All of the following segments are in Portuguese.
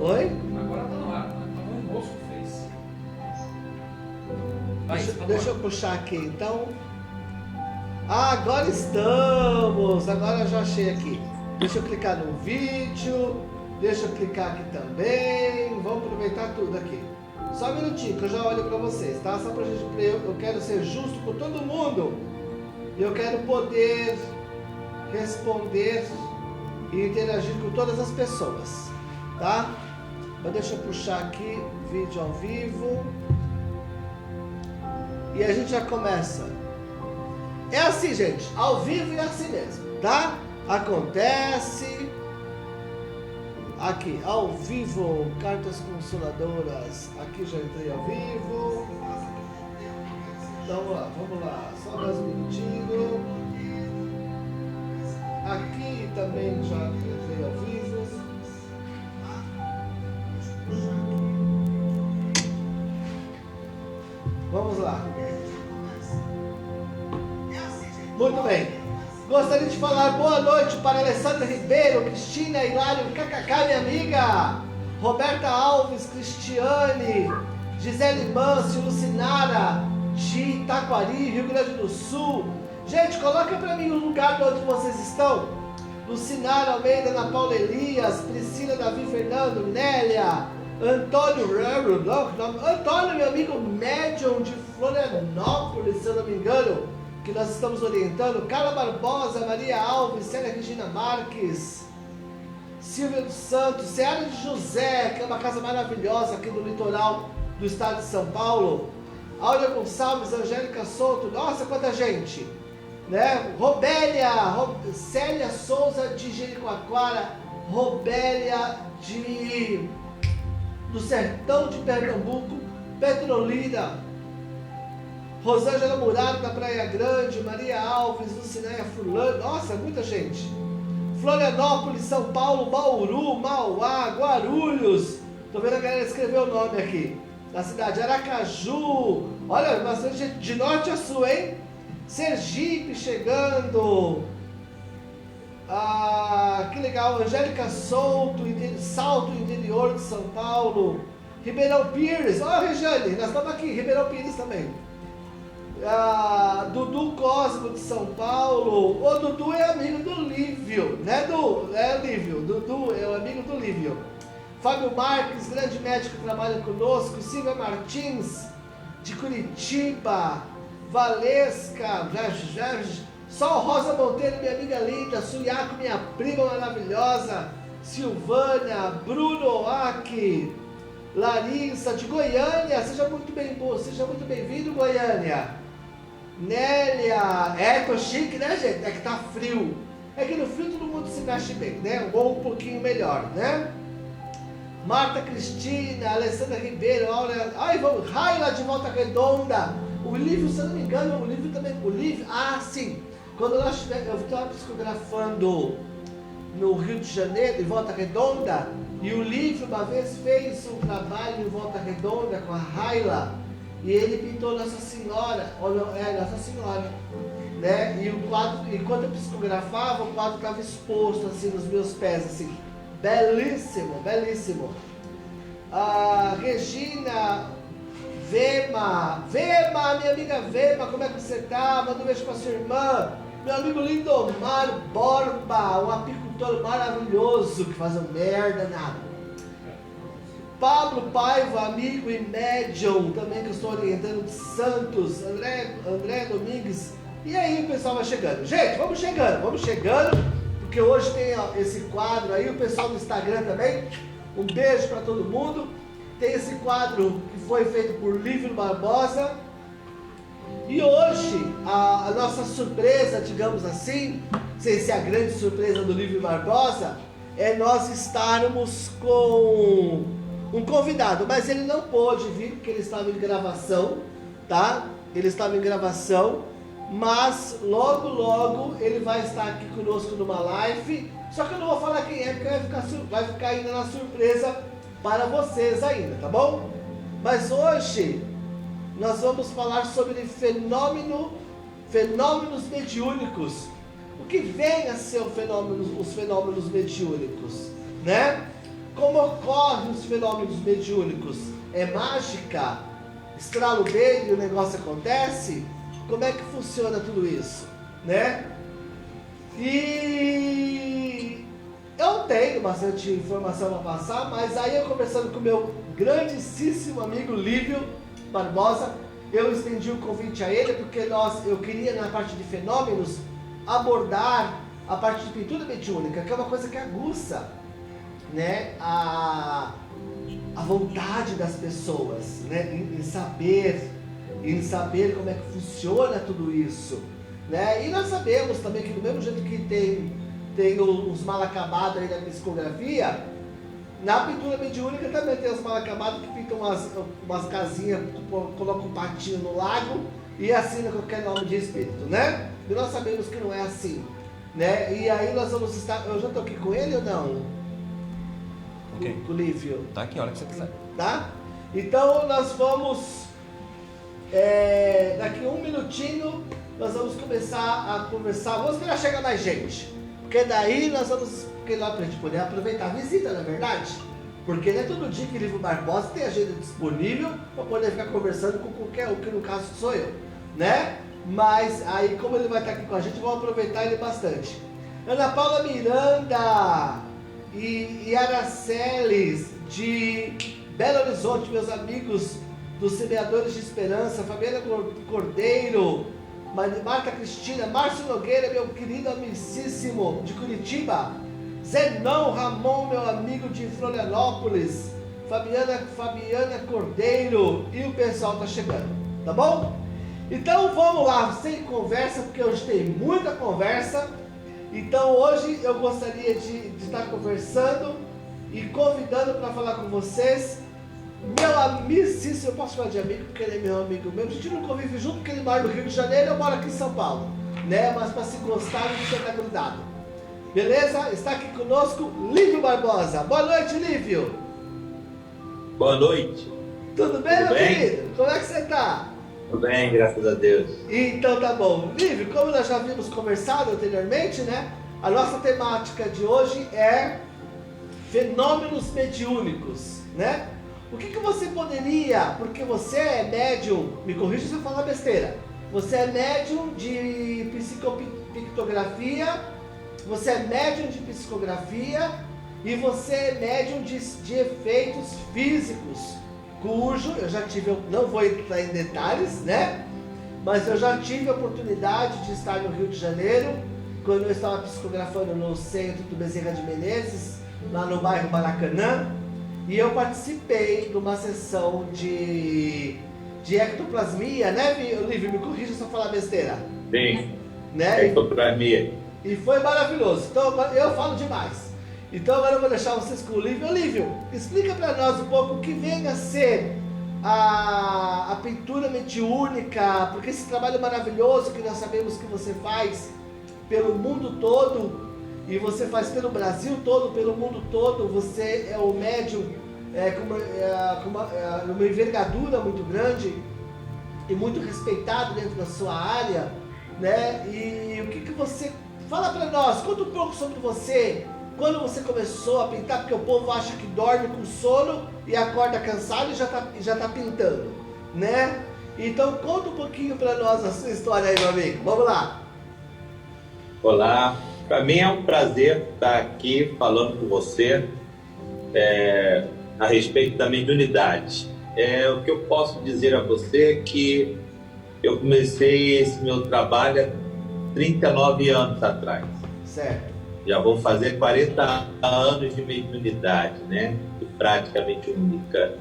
Oi? Agora tá no ar, tá no moço que fez. Vai, Deixa eu puxar aqui então. Agora estamos! Agora eu já achei aqui. Deixa eu clicar no vídeo. Deixa eu clicar aqui também. Vamos aproveitar tudo aqui. Só um minutinho que eu já olho para vocês, tá? Só pra gente. Eu quero ser justo com todo mundo. E eu quero poder responder e interagir com todas as pessoas, tá? Mas deixa eu puxar aqui vídeo ao vivo. E a gente já começa. É assim, gente, ao vivo e assim mesmo, tá? Acontece. Aqui, ao vivo, cartas consoladoras. Aqui já entrei ao vivo. Então, vamos lá, só mais um minutinho. Aqui também já entrei ao vivo. Vamos lá. Muito bem. Gostaria de falar boa noite para Alessandra Ribeiro, Cristina, Hilário, KKK, minha amiga. Roberta Alves, Cristiane, Gisele Mâncio, Lucinara, de Itaquari, Rio Grande do Sul. Gente, coloca para mim o lugar de onde vocês estão. Lucinara Almeida, Ana Paula Elias, Priscila Davi Fernando, Nélia, Antônio, Antônio, meu amigo médium de Florianópolis, se eu não me engano, que nós estamos orientando. Carla Barbosa, Maria Alves, Célia Regina Marques, Silvia dos Santos, Seara de José, que é uma casa maravilhosa aqui no litoral do estado de São Paulo. Áurea Gonçalves, Angélica Souto, nossa, quanta gente, né? Robélia, Célia Souza de Jericoacoara, Robélia do Sertão de Pernambuco, Petrolina, Rosângela Murado da Praia Grande, Maria Alves, Lucinéia Furlan, nossa, muita gente. Florianópolis, São Paulo, Bauru, Mauá, Guarulhos, tô vendo a galera escrever o nome aqui, da cidade, Aracaju, olha, bastante gente, de norte a sul, hein? Sergipe chegando, que legal, Angélica Souto, Salto, interior de São Paulo, Ribeirão Pires, ó, Regiane, nós estamos aqui, Ribeirão Pires também. Dudu Cosmo de São Paulo. O Dudu é amigo do Lívio, né, Lívio? Dudu é o amigo do Lívio. Fábio Marques, grande médico que trabalha conosco. Silvia Martins de Curitiba. Valesca, Sol Rosa Monteiro, minha amiga linda. Suiaco, minha prima maravilhosa. Silvânia, Bruno Aki, Larissa de Goiânia, seja muito bem-vindo, Goiânia. Nélia, tô chique, né, gente? É que tá frio. É que no frio todo mundo se mexe bem, né? Ou um pouquinho melhor, né? Marta Cristina, Alessandra Ribeiro, Áurea, Raila de Volta Redonda. O livro, se eu não me engano, sim. Quando eu estava psicografando no Rio de Janeiro, em Volta Redonda, e o livro uma vez fez um trabalho em Volta Redonda com a Raila, e ele pintou Nossa Senhora, Nossa Senhora, né? E o quadro, enquanto eu psicografava, o quadro estava exposto assim nos meus pés, assim, belíssimo, belíssimo. Regina Vema, minha amiga Vema, como é que você tá? Manda um beijo pra sua irmã. Meu amigo Lindomar Borba, um apicultor maravilhoso que faz merda nada. Pablo Paiva, amigo e médium, também que eu estou orientando de Santos, André Domingues. E aí o pessoal vai chegando. Gente, vamos chegando, porque hoje tem esse quadro aí, o pessoal do Instagram também. Um beijo para todo mundo. Tem esse quadro que foi feito por Lívio Barbosa. E hoje, a nossa surpresa, digamos assim, sem ser a grande surpresa do Lívio Barbosa, é nós estarmos com um convidado, mas ele não pôde vir porque ele estava em gravação, tá? Ele estava em gravação, mas logo ele vai estar aqui conosco numa live, só que eu não vou falar quem é, porque vai ficar ainda na surpresa para vocês ainda, tá bom? Mas hoje nós vamos falar sobre fenômenos mediúnicos. O que vem a ser os fenômenos mediúnicos, né? como ocorrem os fenômenos mediúnicos? É mágica? Estrala o dedo e o negócio acontece? Como é que funciona tudo isso, né? E eu tenho bastante informação para passar, mas aí eu conversando com o meu grandíssimo amigo Lívio Barbosa, eu estendi o convite a ele, porque eu queria, na parte de fenômenos, abordar a parte de pintura mediúnica, que é uma coisa que aguça, né, a vontade das pessoas, né, em saber como é que funciona tudo isso, né? E nós sabemos também que do mesmo jeito que tem os mal acabados aí na psicografia, na pintura mediúnica também tem os mal acabados que pintam umas casinhas, colocam um patinho no lago e assinam qualquer nome de espírito, né? E nós sabemos que não é assim, né? E aí nós vamos estar... Eu já estou aqui com ele ou não? Ok. Com o Lívio. Tá aqui, a hora que você quiser. Tá? Então nós vamos... daqui um minutinho nós vamos começar a conversar. Vamos esperar chegar mais gente, porque daí nós vamos... Porque lá pra gente poder aproveitar a visita, não é verdade? Porque não é todo dia que Lívio Barbosa tem agenda disponível para poder ficar conversando com qualquer um, que no caso sou eu, né? Mas aí, como ele vai estar aqui com a gente, vamos aproveitar ele bastante. Ana Paula Miranda e Araceles de Belo Horizonte, meus amigos dos Semeadores de Esperança, Fabiana Cordeiro, Marta Cristina, Márcio Nogueira, meu querido amicíssimo de Curitiba, Zenão Ramon, meu amigo de Florianópolis, Fabiana Cordeiro, e o pessoal tá chegando, tá bom? Então vamos lá, sem conversa, porque hoje tem muita conversa. Então hoje eu gostaria de estar conversando e convidando para falar com vocês meu amicíssimo, eu posso falar de amigo porque ele é meu amigo mesmo, a gente não convive junto porque ele mora no Rio de Janeiro e eu moro aqui em São Paulo, né? Mas para se gostar a gente está grudado. Beleza? Está aqui conosco Lívio Barbosa. Boa noite, Lívio. Boa noite. Tudo bem, Tudo meu bem? querido? Como é que você está? Tudo bem, graças a Deus. Então tá bom. Lívio, como nós já havíamos conversado anteriormente, né? A nossa temática de hoje é fenômenos mediúnicos, né? O que você poderia, porque você é médium, me corrija se eu falar besteira, você é médium de psicopictografia, você é médium de psicografia e você é médium de efeitos físicos, cujo eu já tive, eu não vou entrar em detalhes, né? Mas eu já tive a oportunidade de estar no Rio de Janeiro, quando eu estava psicografando no centro do Bezerra de Menezes, lá no bairro Maracanã, e eu participei de uma sessão de ectoplasmia, né, Lívio? Me corrija se eu falar besteira. Sim, Né? ectoplasmia. E foi maravilhoso. Então agora eu falo demais. Então agora eu vou deixar vocês com o Lívio. Lívio, explica para nós um pouco o que vem a ser a pintura mediúnica, porque esse trabalho maravilhoso que nós sabemos que você faz pelo mundo todo, e você faz pelo Brasil todo, pelo mundo todo, você é o médium com uma envergadura muito grande e muito respeitado dentro da sua área, né? E o que você... Fala para nós, conta um pouco sobre você, quando você começou a pintar, porque o povo acha que dorme com sono e acorda cansado e já tá pintando, né? Então conta um pouquinho para nós a sua história aí, meu amigo. Vamos lá. Olá, para mim é um prazer estar aqui falando com você a respeito da mediunidade. O que eu posso dizer a você é que eu comecei esse meu trabalho há 39 anos atrás. Certo. Já vou fazer 40 anos de mediunidade, né? De prática mediúnica.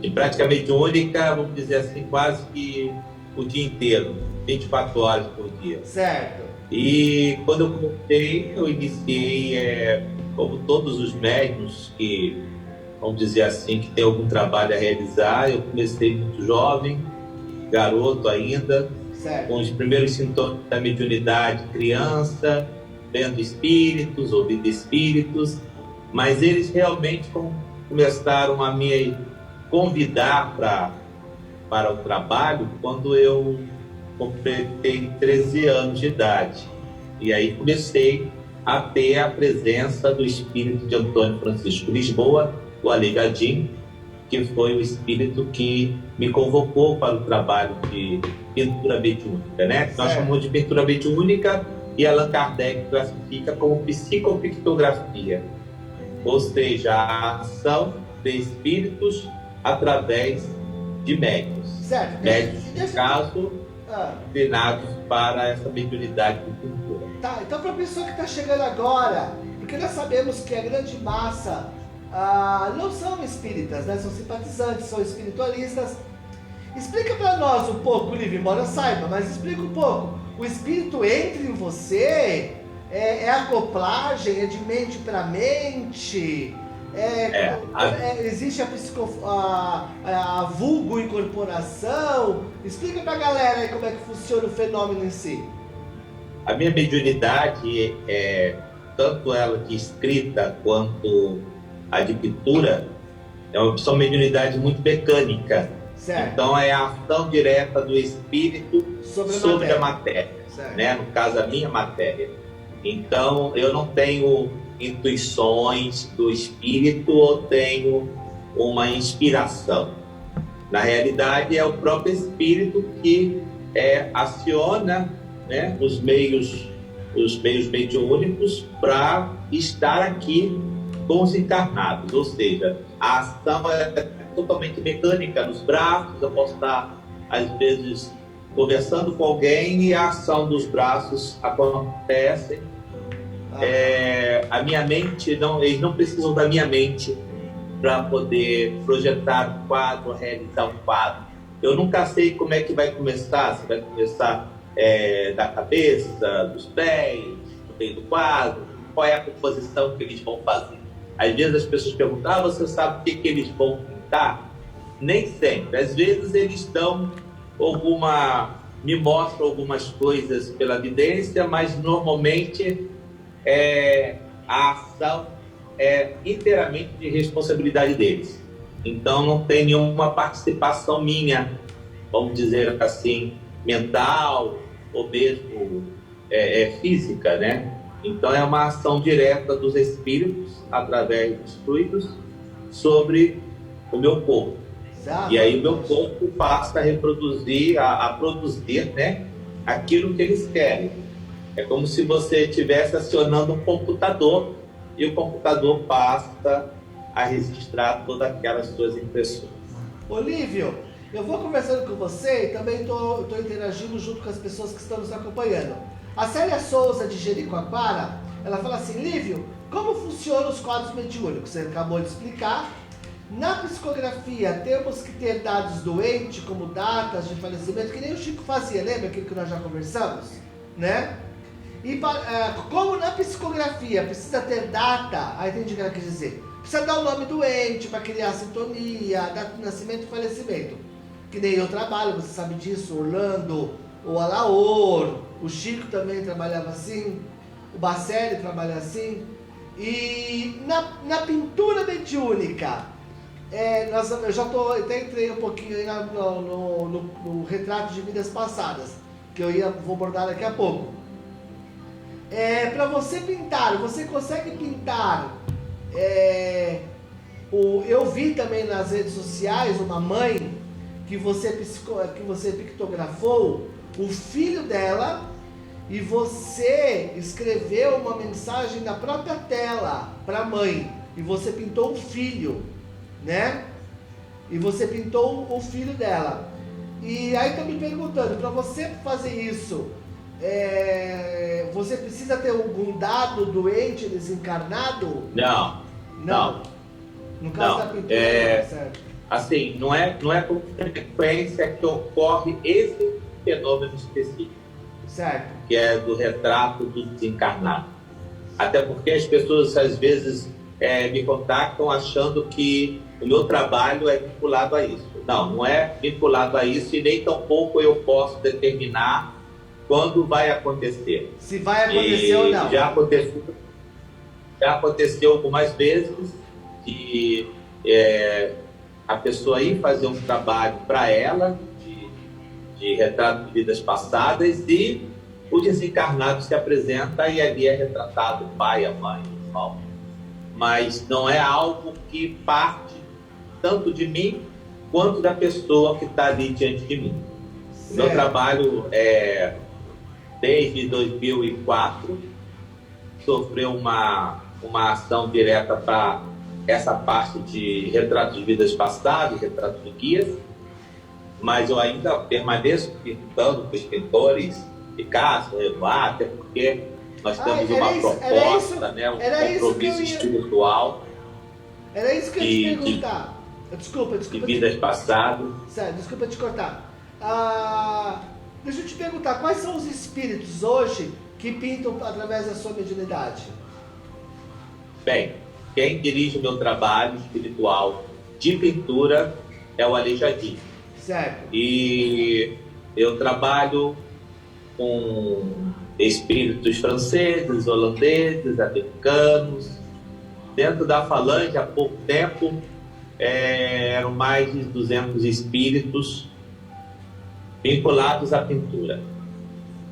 De prática mediúnica, vamos dizer assim, quase que o dia inteiro, 24 horas por dia. Certo. E quando eu comecei, eu iniciei, como todos os médiuns que, vamos dizer assim, que tem algum trabalho a realizar, eu comecei muito jovem, garoto ainda, Certo. com os primeiros sintomas da mediunidade, criança, vendo espíritos, ouvindo espíritos, mas eles realmente começaram a me convidar para o trabalho quando eu completei 13 anos de idade. E aí comecei a ter a presença do espírito de Antônio Francisco Lisboa, o Aleijadinho, que foi o espírito que me convocou para o trabalho de pintura mediúnica, né? Nós chamamos de pintura mediúnica e Allan Kardec classifica como psicopictografia, ou seja, a ação de espíritos através de médiuns. Certo. Médiuns, no caso, treinados para essa mediunidade de pintura. Tá, então para a pessoa que está chegando agora, porque nós sabemos que a grande massa não são espíritas, né? São simpatizantes, são espiritualistas. Explica para nós um pouco, Lívio, embora eu saiba, mas explica um pouco. O espírito entra em você, é acoplagem, é de mente para mente, existe a vulgo incorporação. Explica para a galera aí como é que funciona o fenômeno em si. A minha mediunidade tanto ela de escrita quanto a de pintura, são mediunidades muito mecânica. Certo. Então é a ação direta do espírito sobre a matéria, né? No caso, a minha matéria. Então eu não tenho intuições do espírito ou tenho uma inspiração. Na realidade é o próprio espírito que aciona, né, os meios mediúnicos para estar aqui com os encarnados, ou seja, a ação é totalmente mecânica nos braços. Eu posso estar às vezes conversando com alguém e a ação dos braços acontece. A minha mente, eles não precisam da minha mente para poder projetar um quadro, realizar um quadro. Eu nunca sei como é que vai começar, se vai começar da cabeça, dos pés, no meio do quadro, qual é a composição que eles vão fazer. Às vezes as pessoas perguntam, você sabe o que eles vão pintar? Nem sempre. Às vezes eles me mostram algumas coisas pela vidência, mas normalmente a ação é inteiramente de responsabilidade deles. Então não tem nenhuma participação minha, vamos dizer assim, mental ou mesmo física, né? Então é uma ação direta dos espíritos através dos fluidos sobre o meu corpo. Exato. E aí o meu corpo passa a reproduzir, a produzir, né, aquilo que eles querem. É como se você estivesse acionando um computador e o computador passa a registrar todas aquelas suas impressões. Olívio, eu vou conversando com você e também estou interagindo junto com as pessoas que estão nos acompanhando. A Célia Souza, de Jericoacoara, ela fala assim: Lívio, como funcionam os quadros mediúnicos? Você acabou de explicar. Na psicografia, temos que ter dados doentes, como datas de falecimento, que nem o Chico fazia, lembra aquilo que nós já conversamos? Né? E como na psicografia precisa ter data, aí entendi o que ela quis dizer. Precisa dar o nome doente para criar a sintonia, data de nascimento e falecimento. Que nem eu trabalho, você sabe disso, Orlando, o Alaor, o Chico também trabalhava assim, o Bacelli trabalha assim. E na pintura mediúnica, eu até entrei um pouquinho aí no retrato de vidas passadas, que vou abordar daqui a pouco. Para você pintar, você consegue pintar. Eu vi também nas redes sociais uma mãe que você pictografou o filho dela e você escreveu uma mensagem na própria tela para a mãe e você pintou o filho, né? E você pintou o filho dela. E aí estou me perguntando, para você fazer isso, você precisa ter algum dado doente desencarnado? Não. No caso da pintura, certo? Assim, não é com frequência que ocorre esse fenômeno específico. Certo. Que é do retrato do desencarnado. Até porque as pessoas às vezes me contactam achando que o meu trabalho é vinculado a isso. Não é vinculado a isso e nem tampouco eu posso determinar quando vai acontecer. Se vai acontecer ou não. Já aconteceu algumas vezes de a pessoa ir fazer um trabalho para ela de retrato de vidas passadas e o desencarnado se apresenta e ali é retratado o pai, a mãe, o irmão. mas não é algo que parte tanto de mim quanto da pessoa que está ali diante de mim. O meu trabalho é, desde 2004, sofreu uma ação direta para essa parte de retratos de vidas passadas, retratos de guias, mas eu ainda permaneço pintando com os pintores Picasso, Renoir, até porque nós temos uma proposta, né, um compromisso espiritual. Era isso que eu ia te perguntar. Desculpa. De vidas passadas. Sério, desculpa te cortar. Deixa eu te perguntar, quais são os espíritos hoje que pintam através da sua mediunidade? Bem, quem dirige o meu trabalho espiritual de pintura é o Aleijadinho. Certo. E eu trabalho com espíritos franceses, holandeses, americanos. Dentro da Falange, há pouco tempo, eram mais de 200 espíritos vinculados à pintura.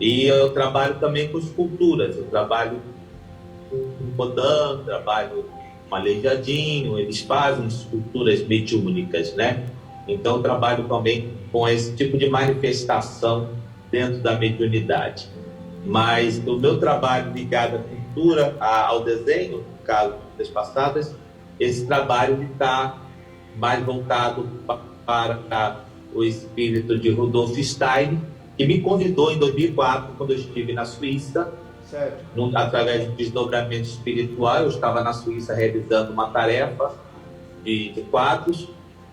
E eu trabalho também com esculturas. Eu trabalho com Rodin, trabalho com Aleijadinho. Eles fazem esculturas mediúnicas, né? Então eu trabalho também com esse tipo de manifestação dentro da mediunidade. Mas o meu trabalho ligado à pintura, ao desenho, no caso das passadas, esse trabalho está mais voltado para o espírito de Rudolf Stein, que me convidou em 2004, quando eu estive na Suíça, através de desdobramento espiritual. Eu estava na Suíça realizando uma tarefa de quadros,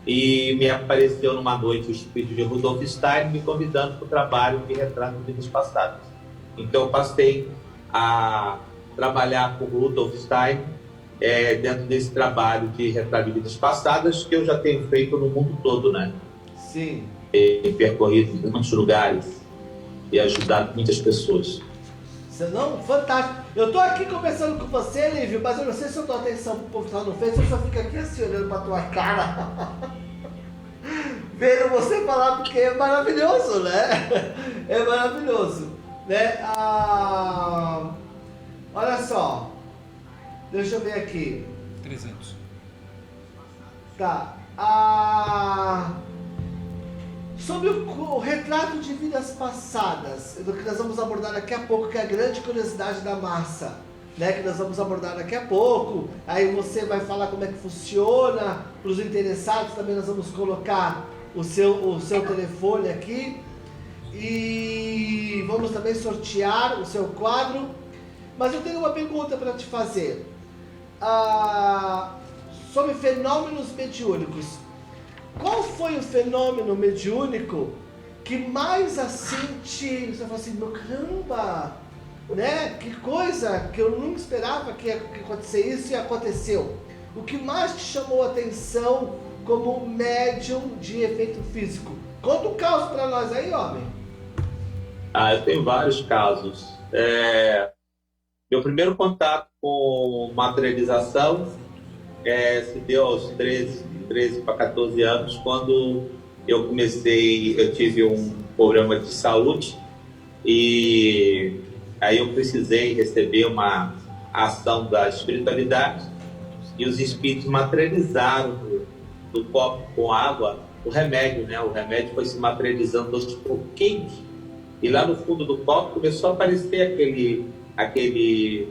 e me apareceu numa noite o espírito de Rudolf Stein me convidando para o trabalho de retrato de vidas passadas. Então eu passei a trabalhar com Rudolf Stein dentro desse trabalho de retrato de vidas passadas, que eu já tenho feito no mundo todo, né? Sim. E percorrido em muitos lugares e ajudado muitas pessoas. Não, fantástico. Eu estou aqui conversando com você, Lívio, mas eu não sei se eu dou atenção pro povo que tá no Face, eu só fico aqui assim, olhando pra tua cara. Vendo você falar, porque é maravilhoso, né? É maravilhoso, né? Olha só. Deixa eu ver aqui. 300. Tá. Sobre o retrato de vidas passadas, do que nós vamos abordar daqui a pouco, que é a grande curiosidade da massa, né? Que nós vamos abordar daqui a pouco. Aí você vai falar como é que funciona. Para os interessados também nós vamos colocar o seu telefone aqui. E vamos também sortear o seu quadro. Mas eu tenho uma pergunta para te fazer. Sobre fenômenos mediúnicos. Qual foi o fenômeno mediúnico que mais assim você falou assim, meu caramba, né? Que coisa que eu nunca esperava que ia acontecer isso, e aconteceu. O que mais te chamou a atenção como médium de efeito físico? Conta um caso para nós aí, homem. Eu tenho vários casos. Meu primeiro contato com materialização se deu aos 13 para 14 anos, quando eu tive um problema de saúde, e aí eu precisei receber uma ação da espiritualidade, e os espíritos materializaram do copo com água o remédio, né? O remédio foi se materializando aos pouquinhos, e lá no fundo do copo começou a aparecer aquele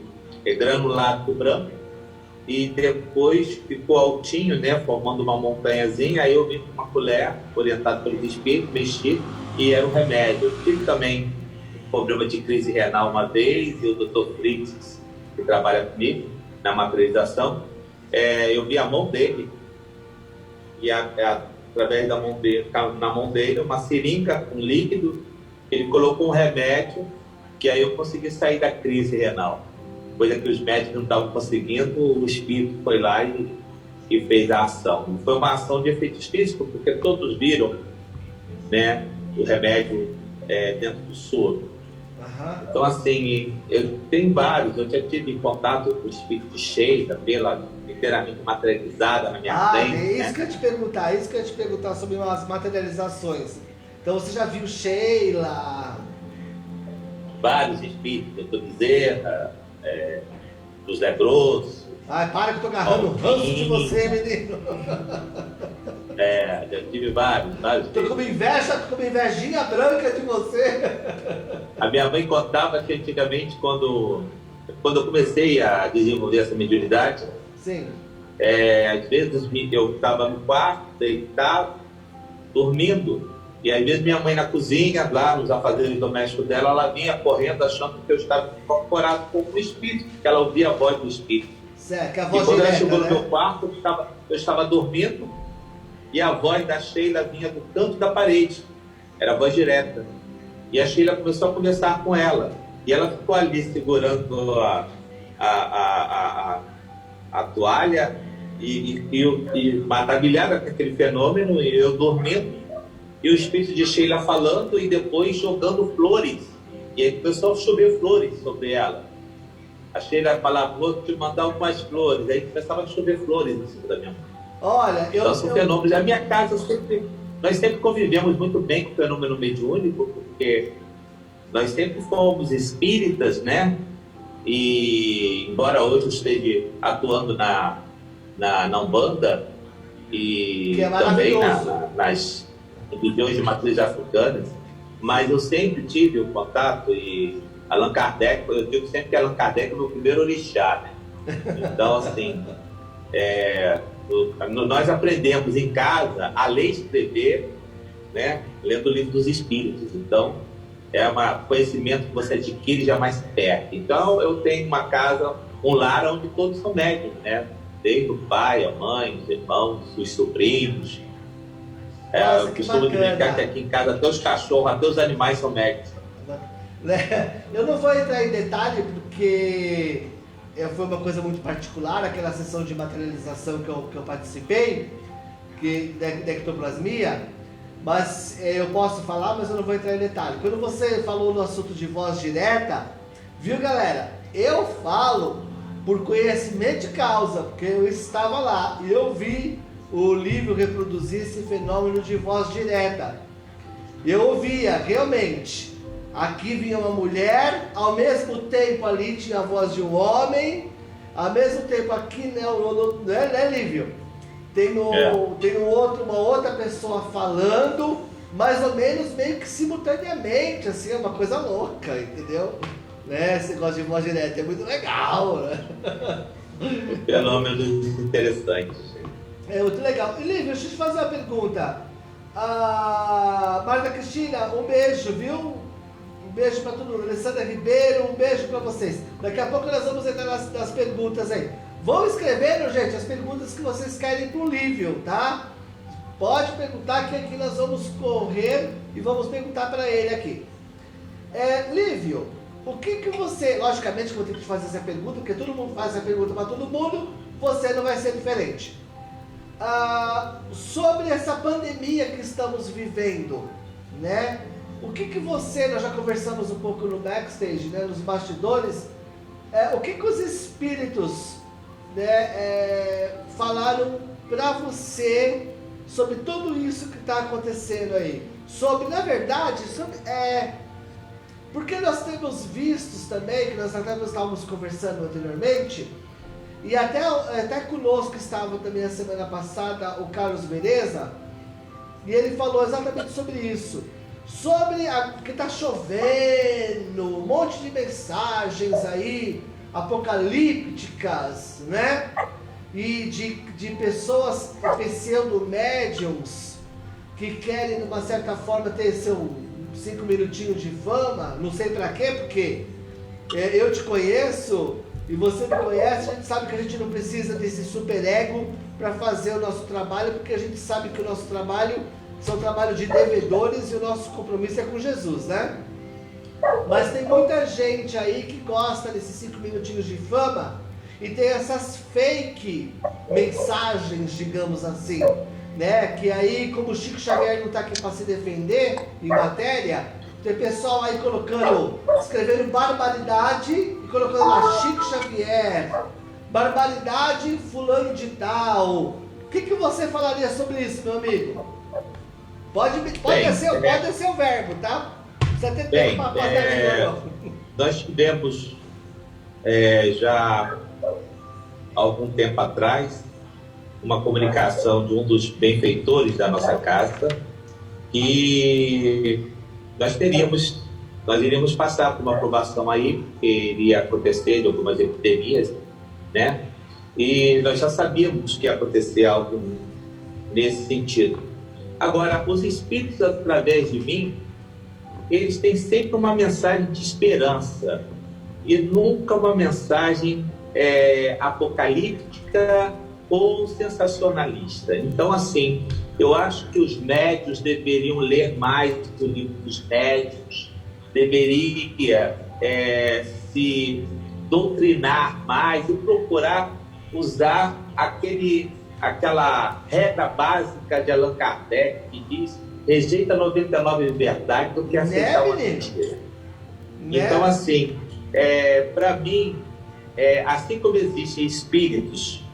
granulado branco, e depois ficou altinho, né, formando uma montanhazinha. Aí eu vim com uma colher, orientado pelo espírito, mexi, e era um remédio. Eu tive também um problema de crise renal uma vez, e o Dr. Fritz, que trabalha comigo na materialização, eu vi a mão dele, e através da mão dele, na mão dele, uma seringa com líquido. Ele colocou um remédio, que aí eu consegui sair da crise renal. Coisa que os médicos não estavam conseguindo, o espírito foi lá e fez a ação. Foi uma ação de efeitos físicos, porque todos viram, né, o remédio dentro do soro. Então, assim, eu tenho vários. Eu já tive contato com o espírito de Sheila, inteiramente materializada na minha frente. É isso, né? Que eu ia te perguntar sobre as materializações. Então, você já viu Sheila? Vários espíritos, Doutor Bezerra, José Grosso, Ai, para que eu tô agarrando o ranço de você, menino. Já tive vários. Tô com uma invejinha branca de você. A minha mãe contava que antigamente, quando eu comecei a desenvolver essa mediunidade, Sim. às vezes eu estava no quarto, deitado, dormindo, e às vezes minha mãe na cozinha, lá nos afazeres domésticos dela, ela vinha correndo achando que eu estava incorporado com o espírito, porque ela ouvia a voz do espírito. Certo, que a E voz quando ela direta, chegou no né? meu quarto, eu estava dormindo, e a voz da Sheila vinha do canto da parede, era a voz direta. E a Sheila começou a conversar com ela, e ela ficou ali segurando a toalha e maravilhada com aquele fenômeno, e eu dormindo, e o espírito de Sheila falando e depois jogando flores. E aí começou a chover flores sobre ela. A Sheila falava, vou te mandar algumas flores. Aí começava a chover flores em cima da minha mãe. Olha, Então são fenômenos. A minha casa, nós sempre convivemos muito bem com o fenômeno mediúnico, porque nós sempre fomos espíritas, né? E embora hoje eu esteja atuando na Umbanda e que é também maravilhoso. nas religiões de matriz africanas, mas eu sempre tive o contato, e Allan Kardec, eu digo sempre que Allan Kardec é o meu primeiro orixá, né? Então, assim, nós aprendemos em casa a ler e escrever, né? Lendo o Livro dos Espíritos. Então, é um conhecimento que você adquire já mais perto. Então, eu tenho uma casa, um lar onde todos são médiums, né? Desde o pai, a mãe, os irmãos, os sobrinhos. Nossa, Eu que costumo brincar bacana. que aqui em casa até os cachorros, até os animais são médicos. Né? Eu não vou entrar em detalhe porque foi uma coisa muito particular, aquela sessão de materialização que eu participei, da ectoplasmia, mas eu posso falar, mas eu não vou entrar em detalhe. Quando você falou no assunto de voz direta, viu, galera? Eu falo por conhecimento de causa, porque eu estava lá e eu vi o livro reproduzir esse fenômeno de voz direta. Eu ouvia realmente. Aqui vinha uma mulher, ao mesmo tempo ali tinha a voz de um homem, ao mesmo tempo aqui, né, Lívio? Tem uma outra pessoa falando, mais ou menos meio que simultaneamente, assim, é uma coisa louca, entendeu? Né? Esse negócio de voz direta é muito legal, né? Fenômenos interessantes. É muito legal. E Lívio, deixa eu te fazer uma pergunta. Marta Cristina, um beijo, viu? Um beijo para todo mundo. Alessandra Ribeiro, um beijo para vocês. Daqui a pouco nós vamos entrar nas perguntas aí. Vão escrevendo, gente, as perguntas que vocês querem pro Lívio, tá? Pode perguntar que aqui nós vamos correr e vamos perguntar para ele aqui. Lívio, o que você... Logicamente que eu vou ter que te fazer essa pergunta, porque todo mundo faz essa pergunta para todo mundo, você não vai ser diferente. Sobre essa pandemia que estamos vivendo, né? O que você, nós já conversamos um pouco no backstage, né, nos bastidores, o que os espíritos, né, falaram para você sobre tudo isso que está acontecendo aí? Na verdade, porque nós temos vistos também, que nós até estávamos conversando anteriormente, e até conosco estava também a semana passada o Carlos Beleza, e ele falou exatamente sobre isso. Sobre que está chovendo, um monte de mensagens aí, apocalípticas, né? E de pessoas pseudo-médiums que querem, de uma certa forma, ter seu 5 minutinhos de fama, não sei pra quê, porque eu te conheço e você me conhece, a gente sabe que a gente não precisa desse superego para fazer o nosso trabalho, porque a gente sabe que o nosso trabalho são trabalho de devedores e o nosso compromisso é com Jesus, né? Mas tem muita gente aí que gosta desses 5 minutinhos de fama e tem essas fake mensagens, digamos assim, né? Que aí, como o Chico Xavier não está aqui para se defender em matéria, tem pessoal aí escrevendo barbaridade e colocando lá Chico Xavier, barbaridade fulano de tal. O que você falaria sobre isso, meu amigo? Pode descer o verbo, tá? Precisa ter tempo para fazer. Nós tivemos já algum tempo atrás, uma comunicação de um dos benfeitores da nossa casa, que nós iríamos passar por uma aprovação aí, que iria acontecer de algumas epidemias, né? E nós já sabíamos que ia acontecer algo nesse sentido. Agora, os espíritos, através de mim, eles têm sempre uma mensagem de esperança e nunca uma mensagem apocalíptica ou sensacionalista. Então, assim, eu acho que os médiuns deveriam ler mais o livro dos médiuns, deveria se doutrinar mais e procurar usar aquela regra básica de Allan Kardec, que diz: rejeita 99 verdades do que aceitar uma mentira. Então, assim, para mim, assim como existem espíritos,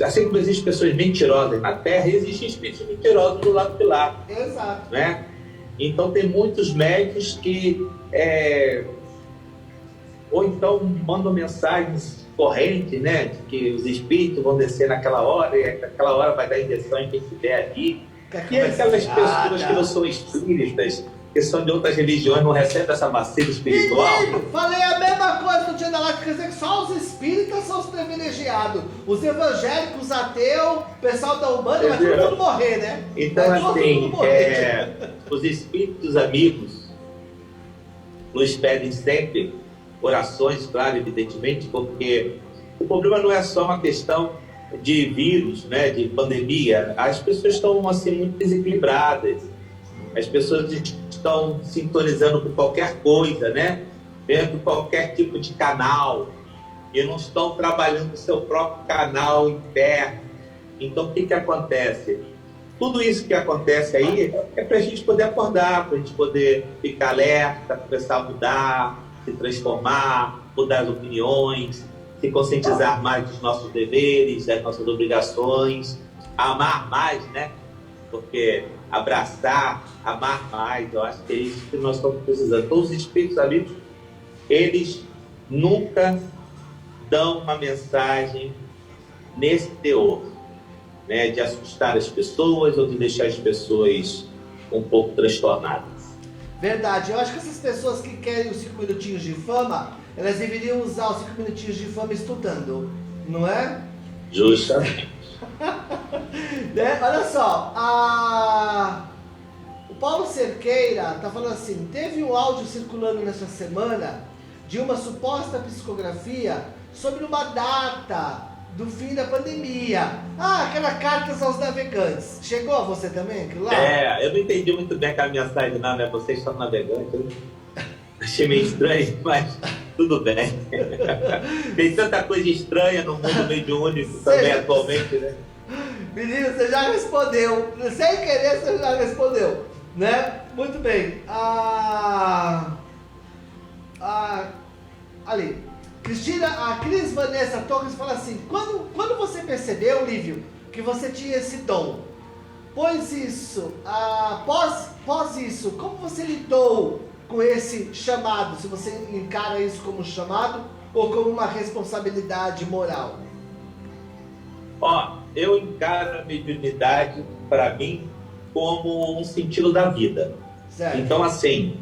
assim como existem pessoas mentirosas na Terra, existem espíritos mentirosos do lado de lá. Exato. Né? Então, tem muitos médicos que ou então mandam mensagens correntes, né, de que os espíritos vão descer naquela hora e naquela hora vai dar injeção em quem estiver ali. E aquelas pessoas que não são espíritas, que são de outras religiões, não recebem essa vacina espiritual. Menino, falei a mesma coisa no dia da live, quer dizer que só os espíritas são os privilegiados. Os evangélicos, os ateus, o pessoal da Umbanda, vai todo mundo morrer, né? Então, assim, os espíritos amigos nos pedem sempre orações, claro, evidentemente, porque o problema não é só uma questão de vírus, né, de pandemia. As pessoas estão assim muito desequilibradas. As pessoas estão sintonizando por qualquer coisa, né, vendo qualquer tipo de canal e não estão trabalhando o seu próprio canal interno. Então, o que acontece? Tudo isso que acontece aí é para a gente poder acordar, para a gente poder ficar alerta, começar a mudar, se transformar, mudar as opiniões, se conscientizar mais dos nossos deveres, das nossas obrigações, amar mais, né? Porque abraçar, amar mais, eu acho que é isso que nós estamos precisando. Todos os espíritos amigos, eles nunca dão uma mensagem nesse teor, né? De assustar as pessoas ou de deixar as pessoas um pouco transtornadas. Verdade, eu acho que essas pessoas que querem os 5 minutinhos de fama, elas deveriam usar os 5 minutinhos de fama estudando, não é? Justamente. Né? Olha só, o Paulo Cerqueira tá falando assim: teve um áudio circulando nessa semana de uma suposta psicografia sobre uma data do fim da pandemia. Aquela Cartas aos Navegantes. Chegou a você também aquilo lá? Eu não entendi muito bem aquela mensagem, não, né? Vocês estão navegantes. Eu achei meio estranho, mas tudo bem. Tem tanta coisa estranha no mundo mediúnico também atualmente, né? Menino, você já respondeu. Sem querer, você já respondeu. Né? Muito bem. Ali. A Cris Vanessa Torres fala assim: quando você percebeu, Lívio, que você tinha esse dom, após isso, como você lidou com esse chamado? Se você encara isso como chamado ou como uma responsabilidade moral? Eu encaro a mediunidade, para mim, como um sentido da vida. Certo. Então, assim,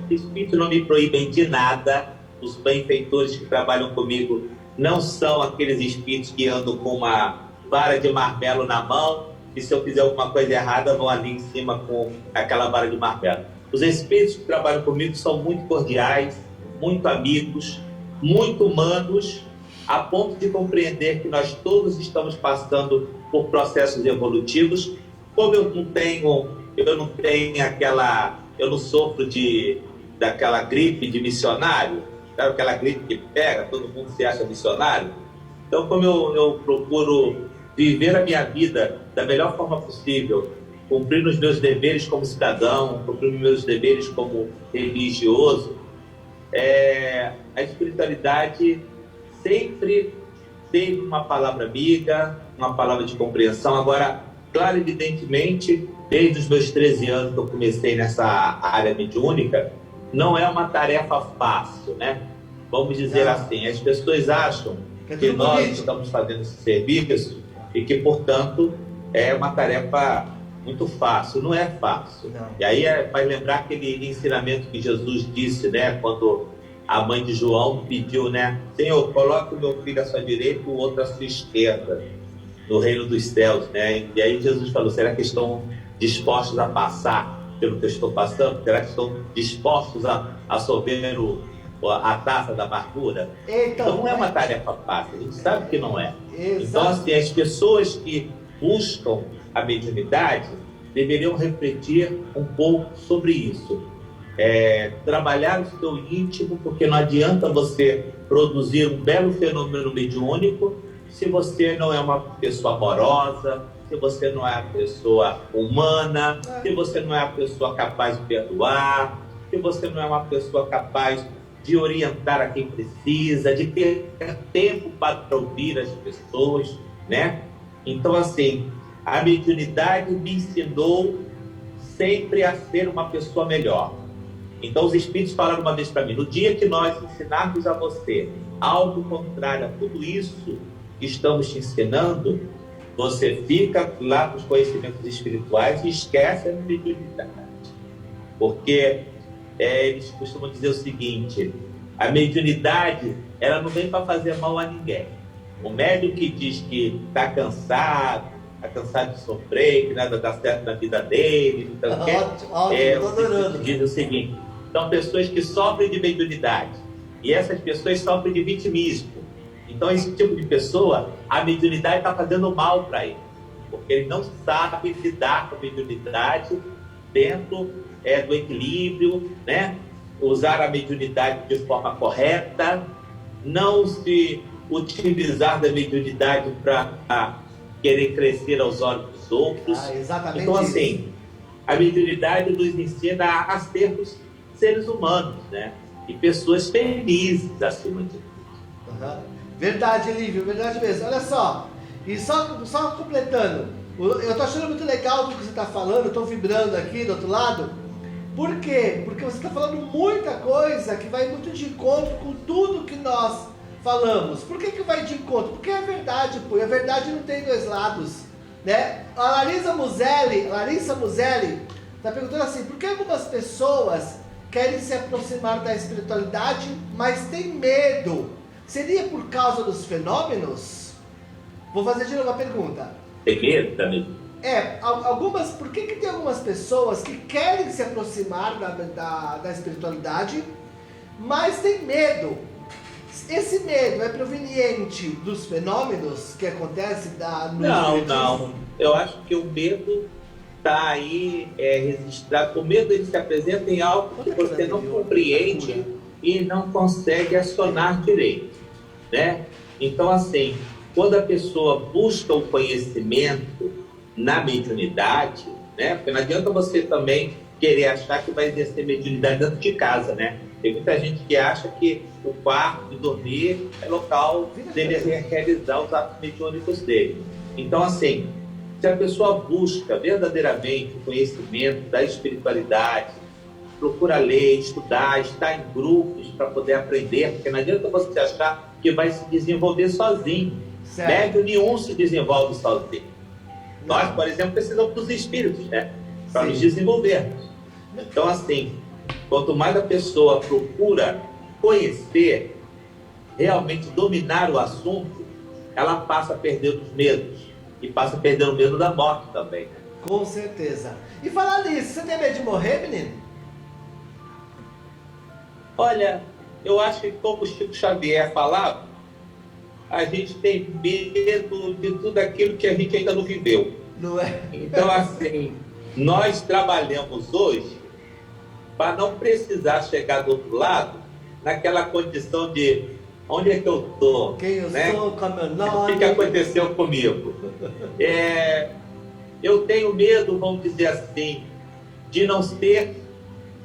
o Espírito não me proíbe de nada. Os benfeitores que trabalham comigo não são aqueles espíritos que andam com uma vara de marmelo na mão e se eu fizer alguma coisa errada vão ali em cima com aquela vara de marmelo. Os espíritos que trabalham comigo são muito cordiais, muito amigos, muito humanos, a ponto de compreender que nós todos estamos passando por processos evolutivos. Como eu não sofro daquela gripe de missionário, sabe aquela gripe que pega, todo mundo se acha missionário? Então, como eu procuro viver a minha vida da melhor forma possível, cumprir os meus deveres como cidadão, cumprir os meus deveres como religioso, a espiritualidade sempre teve uma palavra amiga, uma palavra de compreensão. Agora, claro, evidentemente, desde os meus 13 anos que eu comecei nessa área mediúnica, não é uma tarefa fácil, né? Vamos dizer assim, as pessoas acham Que é que tudo nós bonito. estamos fazendo esse serviço e que, portanto, é uma tarefa muito fácil. Não é fácil. Não. E aí vai lembrar aquele ensinamento que Jesus disse, né? Quando a mãe de João pediu, né? Senhor, coloque o meu filho à sua direita e o outro à sua esquerda, no reino dos céus, né? E aí Jesus falou, será que estão dispostos a passar pelo que eu estou passando? Será que estão dispostos a sorver a taça da amargura? Então não é uma tarefa fácil, a gente sabe que não é. Então, assim, as pessoas que buscam a mediunidade deveriam refletir um pouco sobre isso. Trabalhar o seu íntimo, porque não adianta você produzir um belo fenômeno mediúnico se você não é uma pessoa amorosa, se você não é uma pessoa humana, se você não é uma pessoa capaz de perdoar, se você não é uma pessoa capaz de orientar a quem precisa, de ter tempo para ouvir as pessoas, né? Então, assim, a mediunidade me ensinou sempre a ser uma pessoa melhor. Então, os espíritos falaram uma vez para mim, no dia que nós ensinarmos a você algo contrário a tudo isso que estamos te ensinando, você fica lá com os conhecimentos espirituais e esquece a mediunidade. Porque eles costumam dizer o seguinte, a mediunidade, ela não vem para fazer mal a ninguém. O médium que diz que está cansado de sofrer, que nada dá certo na vida dele, então, diz o seguinte, são pessoas que sofrem de mediunidade, e essas pessoas sofrem de vitimismo. Então, esse tipo de pessoa, a mediunidade está fazendo mal para ele, porque ele não sabe lidar com a mediunidade dentro do equilíbrio, né? Usar a mediunidade de forma correta, não se utilizar da mediunidade para querer crescer aos olhos dos outros. Exatamente. Então, assim, a mediunidade nos ensina a sermos seres humanos, né? E pessoas felizes acima de tudo. Verdade, Lívio, verdade mesmo. Olha só, e só completando, eu estou achando muito legal o que você está falando, estou vibrando aqui do outro lado. Por quê? Porque você está falando muita coisa que vai muito de encontro com tudo que nós falamos. Por que vai de encontro? Porque é verdade, pô, e a verdade não tem dois lados, né? A Larissa Muselli está perguntando assim, por que algumas pessoas querem se aproximar da espiritualidade, mas têm medo? Seria por causa dos fenômenos? Vou fazer de novo a pergunta. Tem medo também? Por que tem algumas pessoas que querem se aproximar da espiritualidade, mas tem medo? Esse medo é proveniente dos fenômenos que acontecem no Não. Eu acho que o medo está aí registrado. O medo ele se apresenta em algo que você não compreende e não consegue acionar direito, né? Então, assim, quando a pessoa busca o conhecimento na mediunidade, né? Porque não adianta você também querer achar que vai exercer mediunidade dentro de casa, né? Tem muita gente que acha que o quarto de dormir é local dele realizar os atos mediúnicos dele. Então, assim, se a pessoa busca verdadeiramente o conhecimento da espiritualidade, procura ler, estudar, estar em grupos para poder aprender, porque não adianta você achar que vai se desenvolver sozinho. Médium nenhum se desenvolve sozinho. Nós, por exemplo, precisamos dos espíritos, né? Para nos desenvolvermos. Então, assim, quanto mais a pessoa procura conhecer, realmente dominar o assunto, ela passa a perder os medos. E passa a perder o medo da morte também. Com certeza. E falar nisso, você tem medo de morrer, menino? Olha, eu acho que como o Chico Xavier falava, a gente tem medo de tudo aquilo que a gente ainda não viveu. Não é? Então, assim, nós trabalhamos hoje para não precisar chegar do outro lado naquela condição de onde é que eu estou? Quem eu né? sou, como meu nome. O que aconteceu comigo? Eu tenho medo, vamos dizer assim, de não ser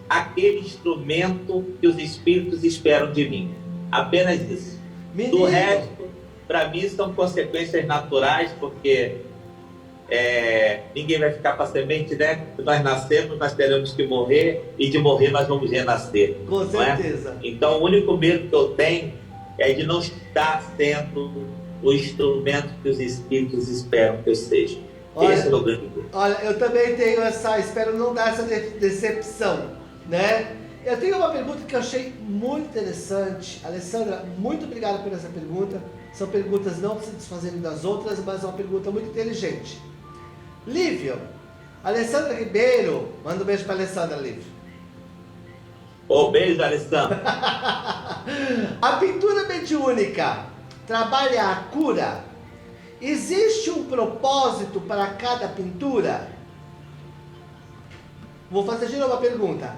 aquele instrumento que os espíritos esperam de mim. Apenas isso. Menino. Do resto, para mim, são consequências naturais, porque ninguém vai ficar para semente, né? Nós nascemos, nós teremos que morrer, e de morrer nós vamos renascer. Com certeza. Então, o único medo que eu tenho é de não estar sendo o instrumento que os espíritos esperam que eu seja. Olha, Esse é o meu grande dor. Olha, eu também tenho espero não dar essa decepção, né? Eu tenho uma pergunta que eu achei muito interessante. Alessandra, muito obrigado por essa pergunta. São perguntas não se desfazerem das outras, mas é uma pergunta muito inteligente. Lívio, Alessandra Ribeiro, manda um beijo para Alessandra, Lívio. Beijo, Alessandro. A pintura mediúnica trabalha a cura? Existe um propósito para cada pintura? Vou fazer de novo a pergunta.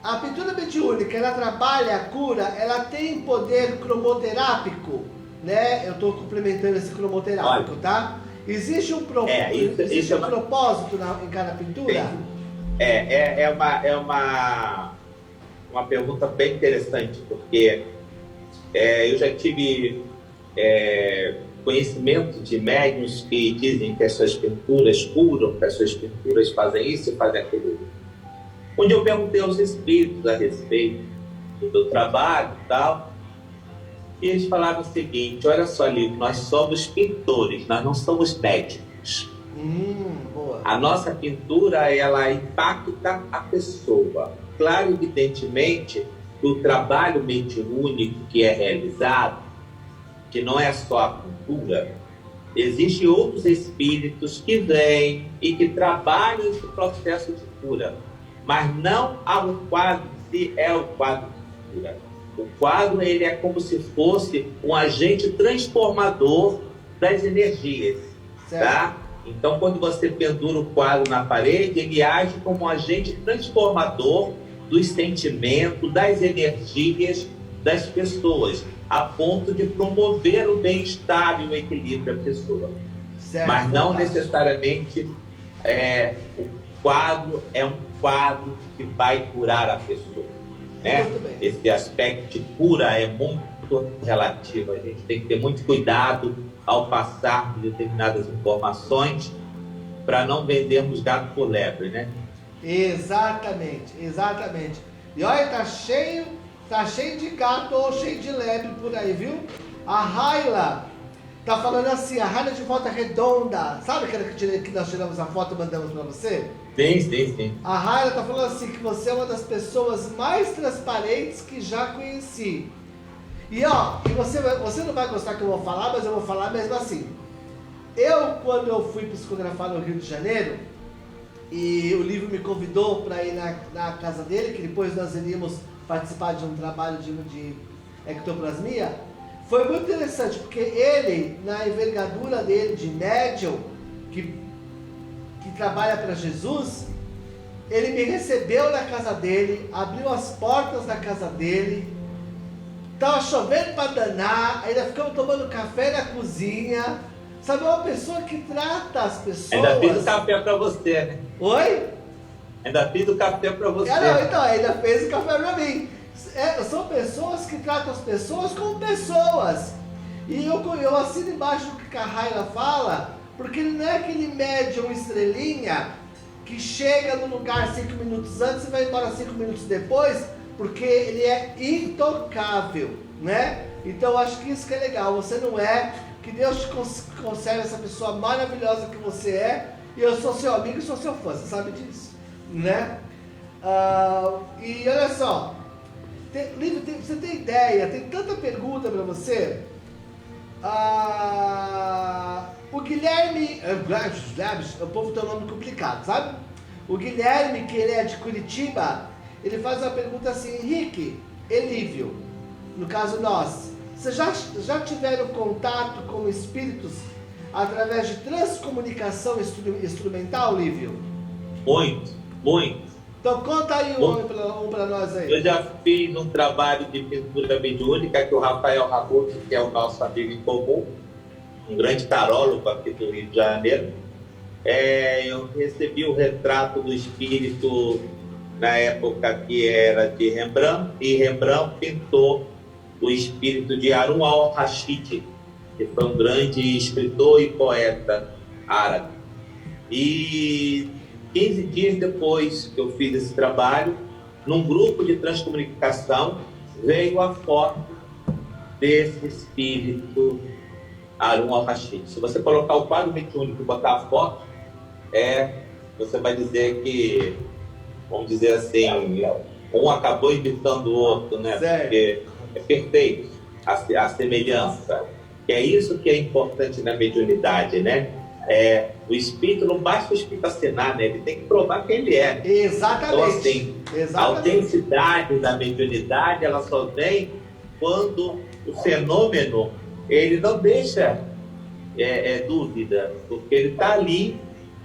A pintura mediúnica, ela trabalha a cura? Ela tem poder cromoterápico? Né? Eu estou complementando esse cromoterápico, tá? Existe um, existe um propósito em cada pintura? É uma pergunta bem interessante, porque eu já tive conhecimento de médiuns que dizem que as suas pinturas curam, que as suas pinturas fazem isso e fazem aquilo. Onde eu perguntei aos espíritos a respeito do meu trabalho e tal, e eles falavam o seguinte: olha só, Lívio, nós somos pintores, nós não somos médicos. Boa. A nossa pintura, ela impacta a pessoa. Claro, evidentemente, que o trabalho mediúnico que é realizado, que não é só a pintura, existem outros espíritos que vêm e que trabalham esse processo de cura, mas não o quadro em si é o quadro de cura. O quadro, ele é como se fosse um agente transformador das energias, tá? Então, quando você pendura o quadro na parede, ele age como um agente transformador dos sentimentos, das energias das pessoas, a ponto de promover o bem-estar e o equilíbrio da pessoa. Certo. Mas não necessariamente o quadro é um quadro que vai curar a pessoa, né? Esse aspecto de cura é muito relativo. A gente tem que ter muito cuidado ao passar de determinadas informações para não vendermos gato por lebre, né? Exatamente, exatamente. E olha, tá cheio de gato ou cheio de lebre por aí, viu? A Raila tá falando assim, a Raila de Volta Redonda, sabe aquela que nós tiramos a foto e mandamos para você? Sim. A Raila tá falando assim, que você é uma das pessoas mais transparentes que já conheci. E ó, e você não vai gostar que eu vou falar, mas eu vou falar mesmo assim. Quando eu fui psicografar no Rio de Janeiro, e o Lívio me convidou para ir na casa dele, que depois nós iríamos participar de um trabalho de ectoplasmia, foi muito interessante, porque ele, na envergadura dele de médium, que trabalha para Jesus, ele me recebeu na casa dele, abriu as portas da casa dele, tava chovendo para danar, ainda ficamos tomando café na cozinha, sabe, uma pessoa que trata as pessoas... Ainda fiz o café para você, né? Oi? Ainda fiz o café para você. Não, então, ainda fez o café para mim. São pessoas que tratam as pessoas como pessoas. E eu assino embaixo do que a Raila fala, porque ele não é aquele médium estrelinha que chega no lugar 5 minutos antes e vai embora 5 minutos depois, porque ele é intocável, né? Então eu acho que isso que é legal. Você não é, que Deus te conserve essa pessoa maravilhosa que você é, e eu sou seu amigo e sou seu fã, você sabe disso, né? E olha só, Lívio, você tem ideia, tem tanta pergunta para você. O Guilherme, o povo tem um nome complicado, sabe? O Guilherme, que ele é de Curitiba, ele faz uma pergunta assim: Henrique e Lívio, no caso nós, vocês já tiveram contato com espíritos através de transcomunicação instrumental, Lívio? Muito. Então conta aí um para nós aí. Eu já fiz um trabalho de pintura mediúnica que o Rafael Rabucci, que é o nosso amigo em comum, um grande tarólogo aqui do Rio de Janeiro, eu recebi o retrato do espírito na época que era de Rembrandt, e Rembrandt pintou o espírito de Harun al-Rashid, que foi um grande escritor e poeta árabe. E 15 dias depois que eu fiz esse trabalho, num grupo de transcomunicação, veio a foto desse espírito Harun al-Rashid. Se você colocar o quadro mediúnico e botar a foto, você vai dizer que, vamos dizer assim, um acabou imitando o outro, né? Certo. Porque é perfeito a semelhança. Que é isso que é importante na mediunidade, né? O espírito não basta o espírito acenar, né? Ele tem que provar quem ele é. Exatamente. Então, assim, a Exatamente. autenticidade da mediunidade, ela só vem quando o fenômeno, ele não deixa dúvida, porque ele está ali,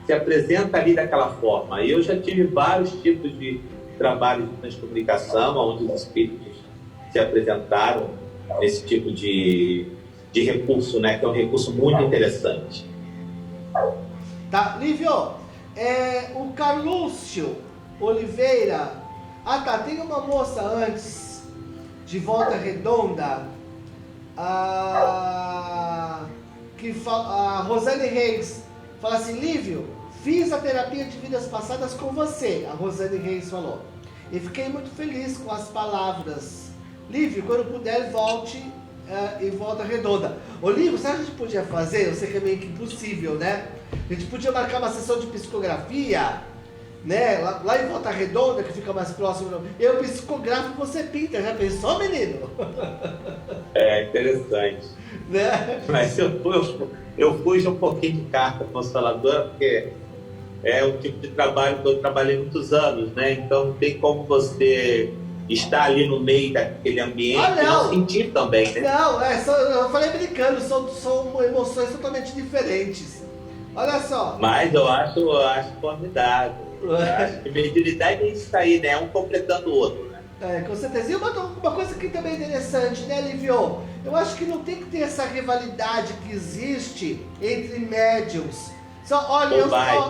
se apresenta ali daquela forma. E eu já tive vários tipos de trabalhos de transcomunicação, onde os espíritos se apresentaram nesse tipo de recurso, né? Que é um recurso muito interessante. Tá, Lívio, o Carlúcio Oliveira. Ah, tá, tem uma moça antes de Volta Redonda, a Rosane Reis fala assim: Lívio, fiz a terapia de vidas passadas com você, a Rosane Reis falou, e fiquei muito feliz com as palavras. Lívio, quando puder, volte em Volta Redonda. Ô Lívio, sabe o que a gente podia fazer? Eu sei que é meio que impossível, né? A gente podia marcar uma sessão de psicografia, né? Lá em Volta Redonda, que fica mais próximo. Eu psicografo e você pinta. Já pensou, menino? É interessante. Né? Mas eu fujo um pouquinho de carta consoladora, porque é um tipo de trabalho que eu trabalhei muitos anos, né? Então não tem como você estar ali no meio daquele ambiente e não sentir também, né? Não, eu falei brincando, são emoções totalmente diferentes. Olha só. Mas eu acho formidável. Eu acho que mediunidade é isso aí, né? Um completando o outro, né? Com certeza. E uma coisa que também é interessante, né, Lívio? Eu acho que não tem que ter essa rivalidade que existe entre médiums. Olha,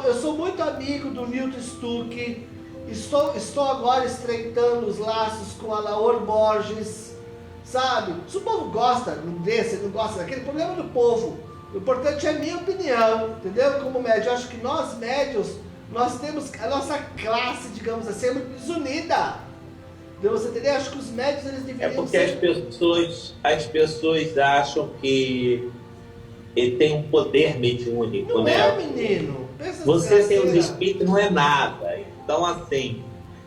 eu sou muito amigo do Milton Stuck. Estou agora estreitando os laços com a Laor Borges, sabe? Se o povo gosta desse, não gosta daquele, problema do povo. O importante é a minha opinião, entendeu? Como médium, eu acho que nós médios, nós temos a nossa classe, digamos assim, é muito desunida. Você entendeu? Acho que os médios, eles deveriam porque as pessoas acham que ele tem um poder mediúnico, não né? É, menino. Você sem os espíritos não é nada. Então, assim,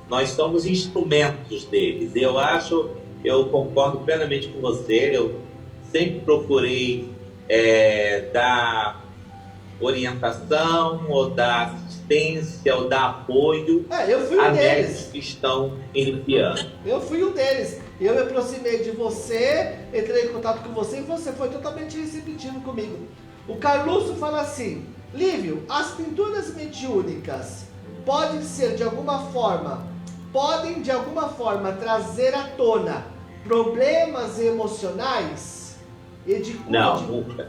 nós somos instrumentos deles. Eu concordo plenamente com você. Eu sempre procurei dar orientação, ou dar assistência, ou dar apoio eu fui um médicos que estão iniciando. Eu fui um deles. Eu me aproximei de você, entrei em contato com você e você foi totalmente receptivo comigo. O Carluço fala assim: Lívio, as pinturas mediúnicas podem de alguma forma trazer à tona problemas emocionais e de cura? Não, nunca.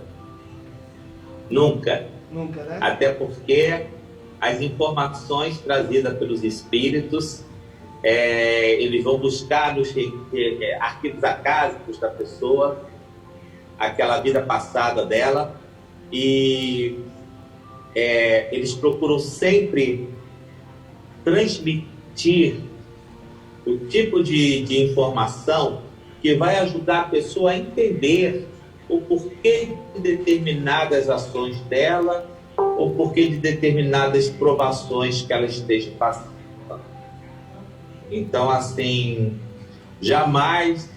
Nunca, né? Até porque as informações trazidas pelos espíritos, eles vão buscar nos arquivos acásicos da pessoa, aquela vida passada dela, e eles procuram sempre transmitir o tipo de informação que vai ajudar a pessoa a entender o porquê de determinadas ações dela, o porquê de determinadas provações que ela esteja passando. Então, assim, jamais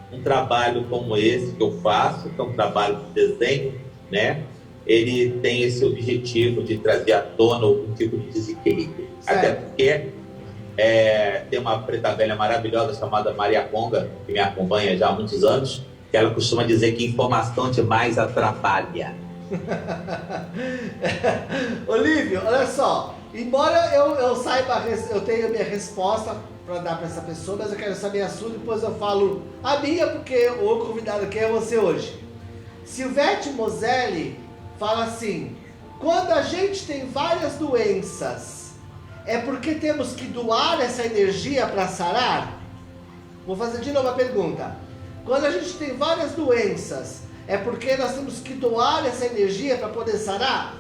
um trabalho como esse que eu faço, que é um trabalho de desenho, né? Ele tem esse objetivo de trazer à tona algum tipo de desequilíbrio. Certo. Até porque tem uma preta velha maravilhosa chamada Maria Conga, que me acompanha já há muitos anos, que ela costuma dizer que informação demais atrapalha. Olívio, olha só, embora eu saiba, eu tenha a minha resposta para dar para essa pessoa, mas eu quero saber a sua, depois eu falo a minha, porque o convidado aqui é você hoje. Silvete Moselli fala assim: quando a gente tem várias doenças, é porque temos que doar essa energia para sarar? Vou fazer de novo a pergunta. Quando a gente tem várias doenças, é porque nós temos que doar essa energia para poder sarar?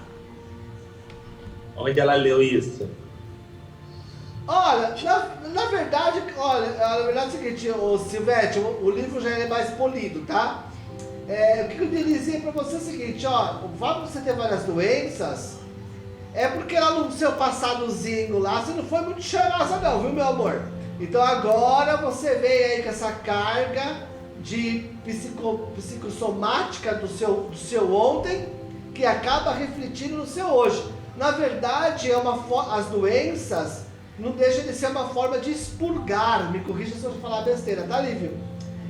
Onde ela leu isso? Olha, na verdade, é o seguinte, ô Silvete, o livro já é mais polido, tá? O que eu queria dizer pra você é o seguinte, ó, o fato de você ter várias doenças é porque lá no seu passadozinho lá, você não foi muito cheirosa não, viu, meu amor? Então agora você veio aí com essa carga de psicossomática do seu ontem, que acaba refletindo no seu hoje. Na verdade, as doenças não deixam de ser uma forma de expurgar. Me corrija se eu falar besteira, tá, Lívio?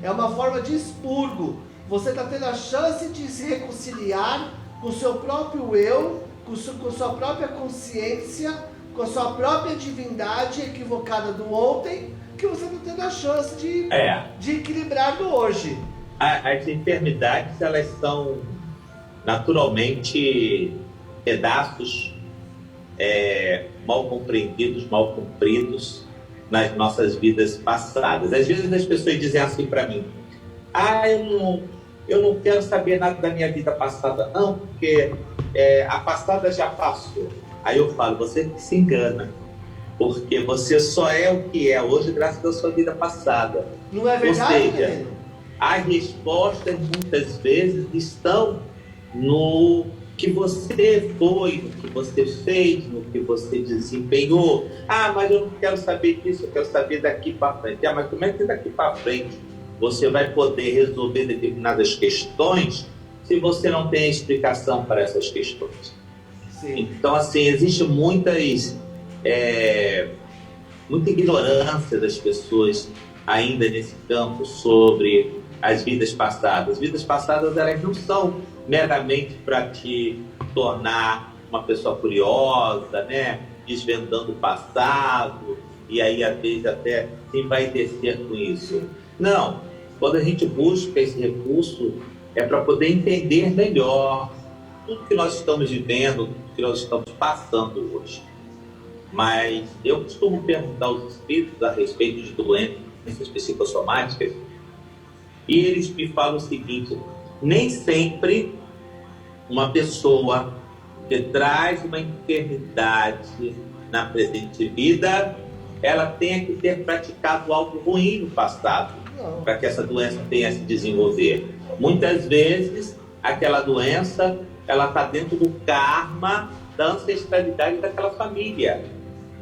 É uma forma de expurgo. Você está tendo a chance de se reconciliar com o seu próprio eu, com sua própria consciência, com a sua própria divindade equivocada do ontem, que você está tendo a chance de equilibrar do hoje. As enfermidades, elas são naturalmente pedaços mal compreendidos, mal cumpridos nas nossas vidas passadas. Às vezes as pessoas dizem assim para mim: eu não quero saber nada da minha vida passada, não, porque a passada já passou. Aí eu falo: você se engana, porque você só é o que é hoje graças à sua vida passada. Não é verdade, ou seja, menino? as respostas muitas vezes estão no que você foi, no que você fez, no que você desempenhou. Mas eu não quero saber disso, eu quero saber daqui para frente. Mas como é que daqui para frente você vai poder resolver determinadas questões se você não tem a explicação para essas questões? Sim. Então, assim, existe muita ignorância das pessoas ainda nesse campo sobre as vidas passadas. As vidas passadas, elas não são meramente para te tornar uma pessoa curiosa, né? Desvendando o passado, e aí às vezes até se envaidecer com isso. Não, quando a gente busca esse recurso é para poder entender melhor tudo que nós estamos vivendo, tudo que nós estamos passando hoje. Mas eu costumo perguntar aos espíritos a respeito de doenças psicossomáticas, e eles me falam o seguinte: nem sempre uma pessoa que traz uma enfermidade na presente vida, ela tenha que ter praticado algo ruim no passado para que essa doença tenha a se desenvolver. Muitas vezes, aquela doença, ela está dentro do karma da ancestralidade daquela família.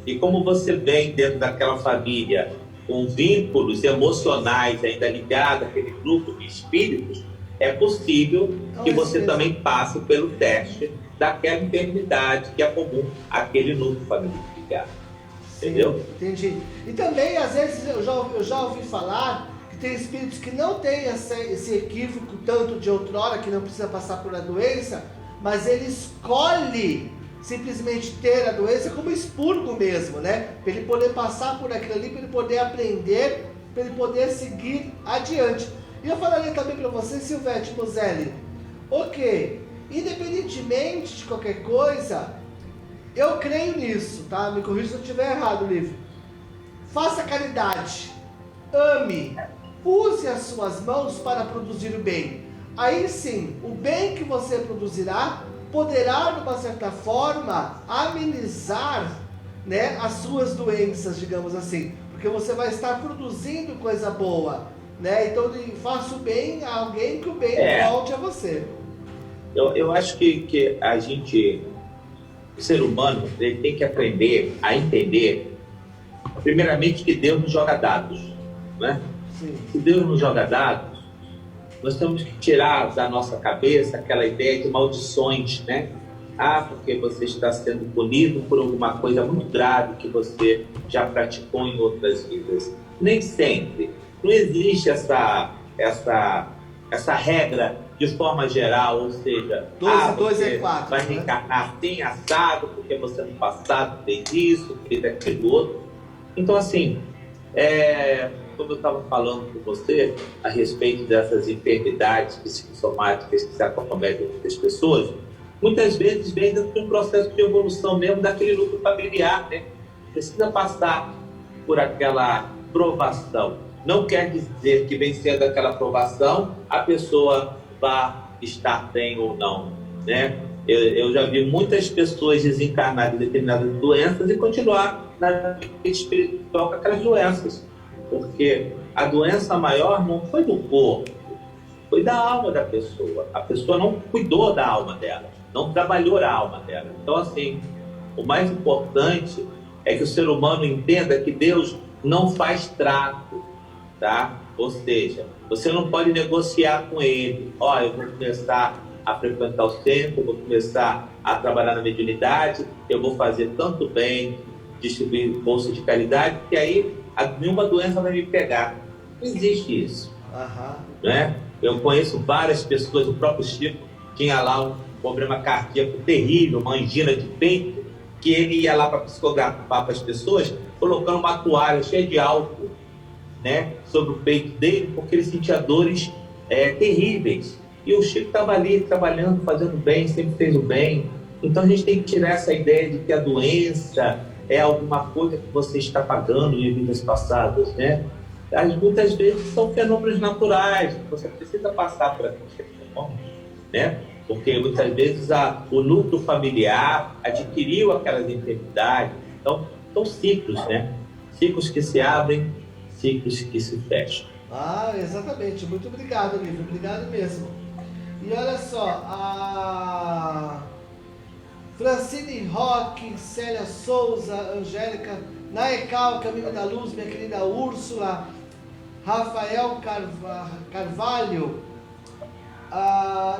E como você vem dentro daquela família com vínculos emocionais ainda ligados àquele grupo de espíritos, é possível que você também passe pelo teste daquela enfermidade que é comum àquele núcleo familiar. Entendeu? Entendi. E também, às vezes, eu já ouvi falar que tem espíritos que não têm esse equívoco tanto de outrora, que não precisa passar por a doença, mas ele escolhe simplesmente ter a doença como expurgo mesmo, né? Para ele poder passar por aquilo ali, para ele poder aprender, para ele poder seguir adiante. E eu falaria também para você, Silvete Moselli, independentemente de qualquer coisa, eu creio nisso, tá? Me corrija se eu estiver errado, Lívio. Faça caridade, ame, use as suas mãos para produzir o bem. Aí sim, o bem que você produzirá poderá, de uma certa forma, amenizar, né, as suas doenças, digamos assim, porque você vai estar produzindo coisa boa, né? Então, faça o bem a alguém, que o bem volte a você. Eu acho que a gente, o ser humano, ele tem que aprender a entender, primeiramente, que Deus nos joga dados, né? Sim. Se Deus nos joga dados, nós temos que tirar da nossa cabeça aquela ideia de maldições, né? Porque você está sendo punido por alguma coisa muito grave que você já praticou em outras vidas. Nem sempre. Não existe essa regra de forma geral, ou seja, você 4, vai reencarnar assim, assado, porque você no passado fez isso, fez aquilo outro. Então, assim, como eu estava falando com você a respeito dessas enfermidades psicossomáticas que se acometem muitas pessoas, muitas vezes vem dentro de um processo de evolução mesmo daquele núcleo familiar, né? Precisa passar por aquela provação. Não quer dizer que vencendo aquela provação a pessoa vai estar bem ou não, né? Eu já vi muitas pessoas desencarnar de determinadas doenças e continuar na vida espiritual com aquelas doenças. Porque a doença maior não foi do corpo, foi da alma da pessoa. A pessoa não cuidou da alma dela, não trabalhou a alma dela. Então, assim, o mais importante é que o ser humano entenda que Deus não faz trato, tá? Ou seja, você não pode negociar com ele. Ó, eu vou começar a frequentar o centro, eu vou começar a trabalhar na mediunidade, eu vou fazer tanto bem, distribuir bolsa de caridade, que aí nenhuma doença vai me pegar. Não existe isso. Né? Eu conheço várias pessoas, o próprio Chico tinha lá um problema cardíaco terrível, uma angina de peito, que ele ia lá para psicografar para as pessoas, colocando uma toalha cheia de álcool, né, sobre o peito dele, porque ele sentia dores terríveis. E o Chico estava ali trabalhando, fazendo bem, sempre fez o bem. Então a gente tem que tirar essa ideia de que a doença é alguma coisa que você está pagando em vidas passadas, né? Muitas vezes são fenômenos naturais, você precisa passar por aqueles fenômenos, né? Porque muitas vezes o núcleo familiar adquiriu aquelas enfermidades. Então, são ciclos, né? Ciclos que se abrem, ciclos que se fecham. Ah, exatamente. Muito obrigado, Lívia. Obrigado mesmo. E olha só, a Francine Roque, Célia Souza, Angélica, Naecal, Caminho da Luz, minha querida Úrsula, Rafael Carvalho.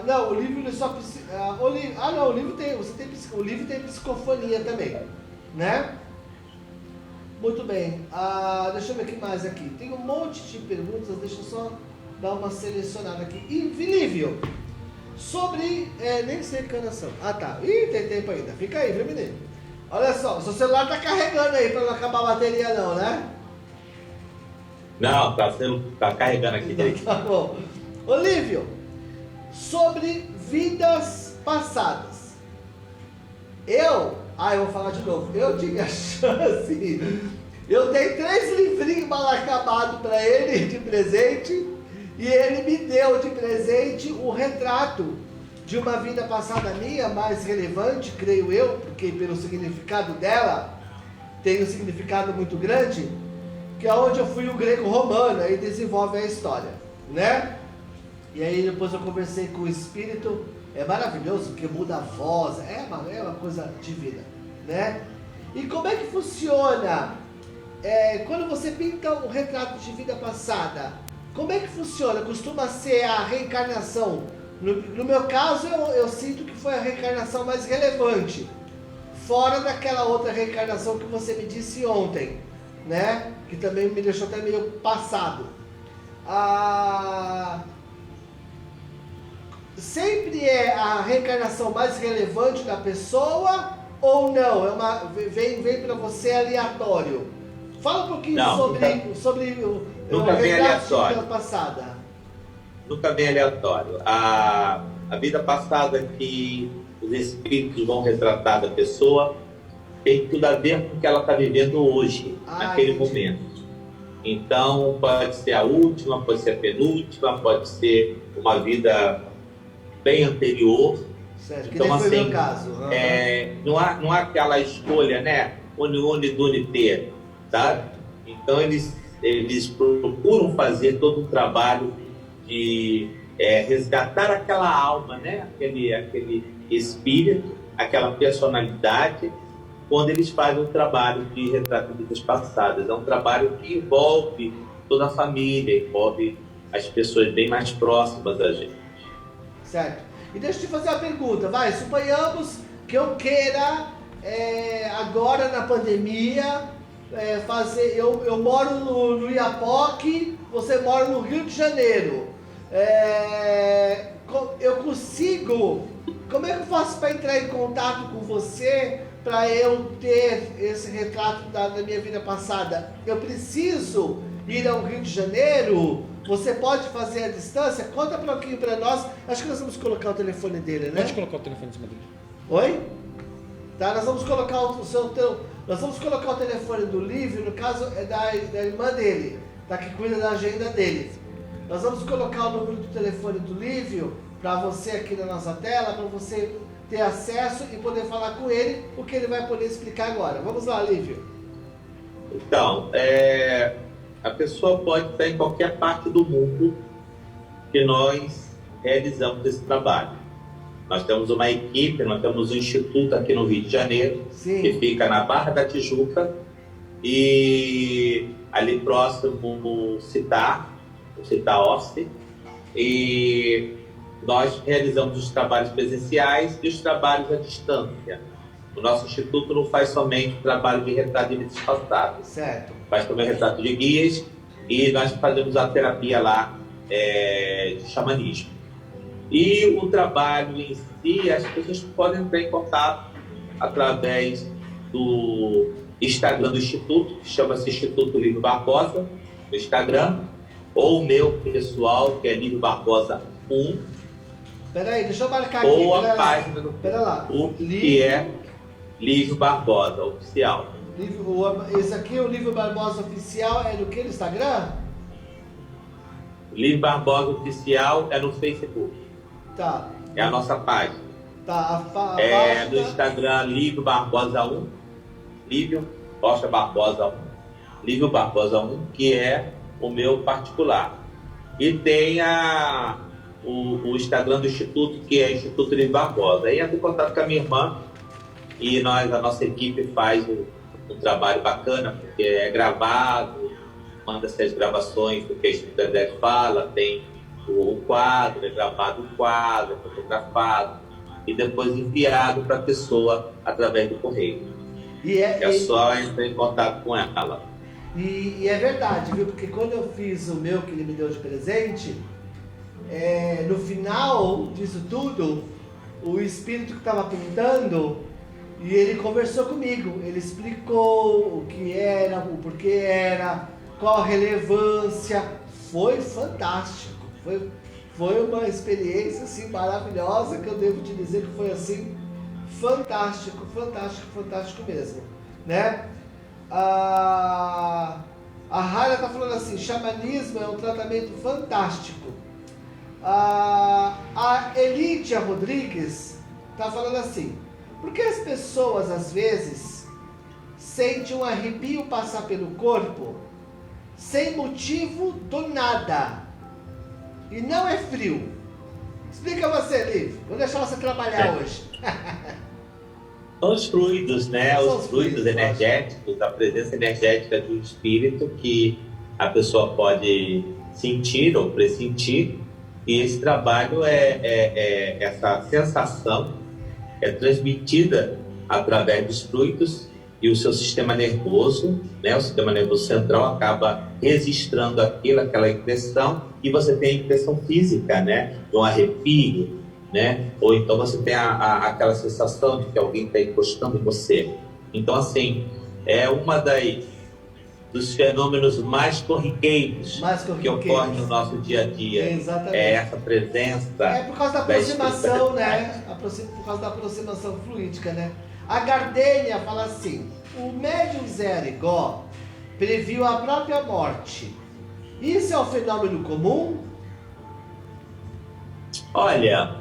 Não, o livro ele só precisa. Não, o livro tem. O livro tem psicofonia também, né? Muito bem. Deixa eu ver o que mais aqui. Tem um monte de perguntas, deixa eu só dar uma selecionada aqui. E Lívio, sobre. Nem sei encarnação. Tá. Ih, tem tempo ainda. Fica aí, viu, menino? Olha só, o seu celular tá carregando aí pra não acabar a bateria, não, né? Não, tá carregando aqui. Tá bom. Olívio, sobre vidas passadas. Eu vou falar de novo. Eu tive a chance. Eu dei 3 livrinhos mal acabados para ele de presente. E ele me deu de presente o retrato de uma vida passada minha, mais relevante, creio eu, porque pelo significado dela, tem um significado muito grande, que é onde eu fui o grego-romano, aí desenvolve a história, né? E aí depois eu conversei com o espírito, é maravilhoso, porque muda a voz, é uma coisa divina, né? E como é que funciona, quando você pinta um retrato de vida passada, como é que funciona? Costuma ser a reencarnação? No meu caso, eu sinto que foi a reencarnação mais relevante, fora daquela outra reencarnação que você me disse ontem, né? Que também me deixou até meio passado. Sempre é a reencarnação mais relevante da pessoa ou não? Vem para você aleatório? Fala um pouquinho sobre nunca vem aleatório. Da vida passada. Nunca vem aleatório. A vida passada que os espíritos vão retratar da pessoa tem tudo a ver com o que ela está vivendo hoje, naquele momento. Então, pode ser a última, pode ser a penúltima, pode ser uma vida bem anterior. Certo, que então, nem assim, foi o meu caso. não há aquela escolha, né? Une, ter, tá? Então, eles procuram fazer todo um trabalho de resgatar aquela alma, né? Aquele espírito, aquela personalidade, quando eles fazem um trabalho de retrato de vidas passadas. É um trabalho que envolve toda a família, envolve as pessoas bem mais próximas da gente. Certo. E deixa eu te fazer uma pergunta, suponhamos que eu queira, agora na pandemia, eu moro no Iapoque, você mora no Rio de Janeiro. Eu consigo, como é que eu faço para entrar em contato com você para eu ter esse retrato da minha vida passada? Eu preciso ir ao Rio de Janeiro? Você pode fazer a distância? Conta um pouquinho para nós. Acho que nós vamos colocar o telefone dele, né? Pode colocar o telefone em cima dele. Oi? Tá, nós vamos colocar nós vamos colocar o telefone do Lívio, no caso é da irmã dele, tá, que cuida da agenda dele. Nós vamos colocar o número do telefone do Lívio para você aqui na nossa tela, para você ter acesso e poder falar com ele, o que ele vai poder explicar agora. Vamos lá, Lívio. Então, a pessoa pode estar em qualquer parte do mundo que nós realizamos esse trabalho. Nós temos uma equipe, nós temos um instituto aqui no Rio de Janeiro, Sim. que fica na Barra da Tijuca e ali próximo o Citar Office, e nós realizamos os trabalhos presenciais e os trabalhos à distância. O nosso instituto não faz somente o trabalho de retrato de vidas passadas, Certo. faz também o retrato de guias e nós fazemos a terapia lá de xamanismo. E o trabalho em si, as pessoas podem entrar em contato através do Instagram do Instituto, que chama-se Instituto Lívio Barbosa, no Instagram, ou o meu pessoal, que é Lívio Barbosa 1, Peraí, deixa eu marcar aqui. ou a página do Pera lá. que é Lívio Barbosa Oficial. Esse aqui, o Lívio Barbosa Oficial, é do que no Instagram? Lívio Barbosa Oficial é no Facebook, Tá. é a nossa página. Tá, a É no página... Instagram Lívio Barbosa 1, Lívio Rocha Barbosa 1, Lívio Barbosa 1, que é o meu particular. E tem o Instagram do Instituto, que é Instituto Lívio Barbosa. Aí entra em contato com a minha irmã e a nossa equipe faz um trabalho bacana, porque é gravado, manda-se as gravações do que a espiritualidade fala, tem o quadro, é gravado o quadro, é fotografado e depois enviado para a pessoa através do correio. É só entrar em contato com ela. E é verdade, viu? Porque quando eu fiz o meu que ele me deu de presente, no final disso tudo, o espírito que estava pintando, e ele conversou comigo, ele explicou o que era, o porquê era, qual a relevância. Foi fantástico, foi uma experiência assim maravilhosa, que eu devo te dizer que foi assim fantástico, fantástico, fantástico mesmo, né? A Raila está falando assim, xamanismo é um tratamento fantástico. A Elídia Rodrigues está falando assim, por que as pessoas às vezes sentem um arrepio passar pelo corpo sem motivo do nada e não é frio? Explica você, Lívio, vou deixar você trabalhar hoje. São os fluidos, né? São Os fluidos energéticos, a presença energética do espírito que a pessoa pode sentir ou pressentir. E esse trabalho essa sensação é transmitida através dos fluidos e o seu sistema nervoso, né? O sistema nervoso central acaba registrando aquela impressão e você tem a impressão física, né? De um arrepio, né? Ou então você tem aquela sensação de que alguém está encostando em você. Então, assim, é uma dos fenômenos mais corriqueiros que ocorrem no nosso dia a dia. Exatamente. É essa presença. É por causa da aproximação, né? Por causa da aproximação fluídica, né? A Gardênia fala assim, o médium Zé Arigó previu a própria morte. Isso é um fenômeno comum? Olha,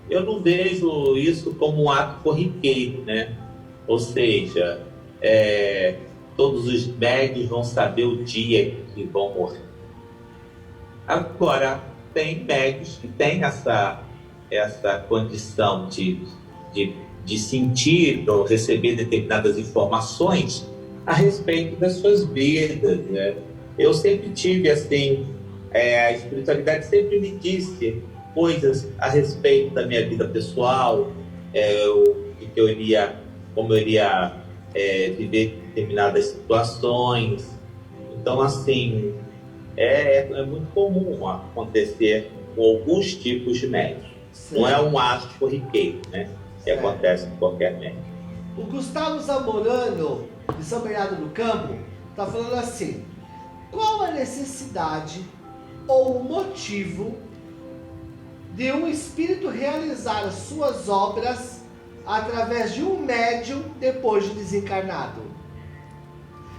eu não vejo isso como um ato corriqueiro, né? Ou seja, todos os médios vão saber o dia que vão morrer. Agora, tem médios que têm essa condição de sentir ou receber determinadas informações a respeito das suas vidas, né? Eu sempre tive assim, a espiritualidade sempre me disse coisas a respeito da minha vida pessoal, como eu iria viver determinadas situações. Então, assim, é muito comum acontecer com alguns tipos de médium. Não é um ato corriqueiro, né? Que acontece com qualquer médium. O Gustavo Zamorano, de São Bernardo do Campo, está falando assim, qual a necessidade ou o motivo de um espírito realizar as suas obras através de um médium depois de desencarnado?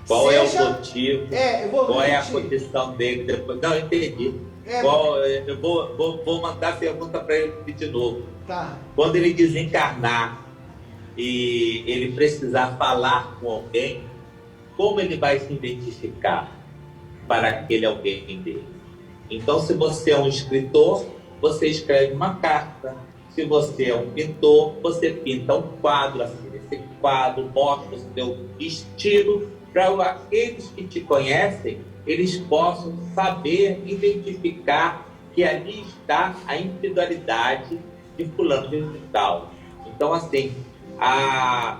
Qual é o motivo? Eu vou qual repetir. é a condição dele depois? Não, eu entendi. Eu vou mandar a pergunta para ele de novo. Tá. Quando ele desencarnar e ele precisar falar com alguém, como ele vai se identificar para aquele alguém dele? Então, se você é um escritor, você escreve uma carta. Se você é um pintor, você pinta um quadro, assim, esse quadro mostra o seu estilo para aqueles que te conhecem, eles possam saber identificar que ali está a individualidade de fulano de tal. Então, assim, a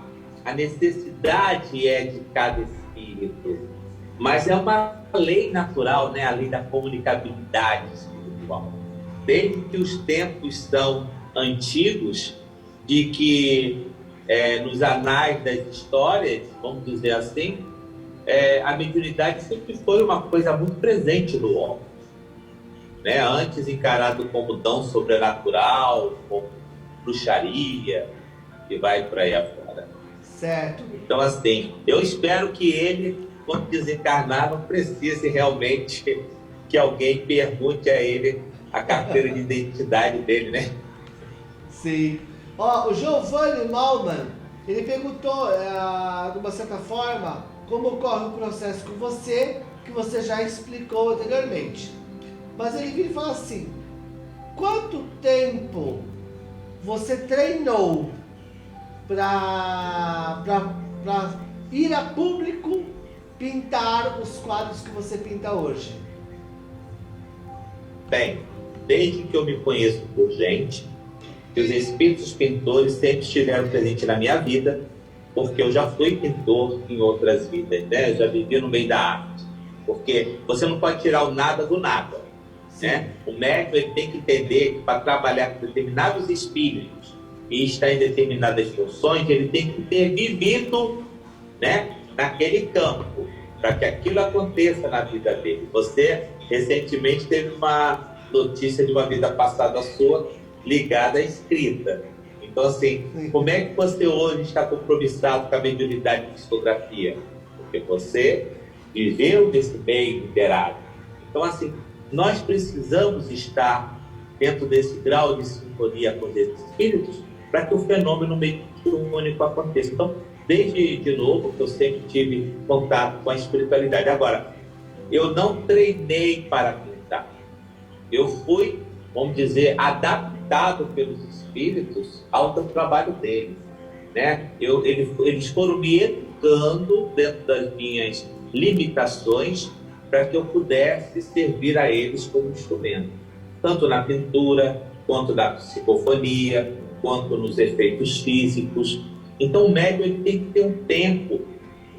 necessidade é de cada espírito, mas é uma lei natural, né? A lei da comunicabilidade espiritual. Desde que os tempos são antigos, de que nos anais das histórias, vamos dizer assim, a mediunidade sempre foi uma coisa muito presente no homem, né? Antes encarado como dom sobrenatural, como bruxaria, e vai por aí afora. Certo. Então, assim, eu espero que ele, quando desencarnar, não precise realmente que alguém pergunte a ele a carteira de identidade dele, né? Sim. Ó, o Giovanni Malman, ele perguntou, de uma certa forma, como ocorre o processo com você, que você já explicou anteriormente. Mas ele vira e fala assim, quanto tempo você treinou para ir a público pintar os quadros que você pinta hoje? Bem, desde que eu me conheço por gente, que os espíritos pintores sempre estiveram presentes na minha vida, porque eu já fui pintor em outras vidas, né? Eu já vivi no meio da arte. Porque você não pode tirar o nada do nada, né? O médium ele tem que entender que para trabalhar com determinados espíritos e estar em determinadas funções, ele tem que ter vivido, né, naquele campo, para que aquilo aconteça na vida dele. Você recentemente teve uma notícia de uma vida passada sua ligada à escrita. Então, assim, como é que você hoje está compromissado com a mediunidade de psicografia? Porque você viveu nesse meio literário. Então, assim, nós precisamos estar dentro desse grau de sintonia com os espíritos para que o fenômeno mediúnico aconteça. Então, desde de novo, que eu sempre tive contato com a espiritualidade. Agora, eu não treinei para pintar. Eu fui, vamos dizer, adaptado pelos espíritos ao trabalho deles, né? Eles foram me educando dentro das minhas limitações para que eu pudesse servir a eles como instrumento, tanto na pintura, quanto na psicofonia, quanto nos efeitos físicos. Então o médium ele tem que ter um tempo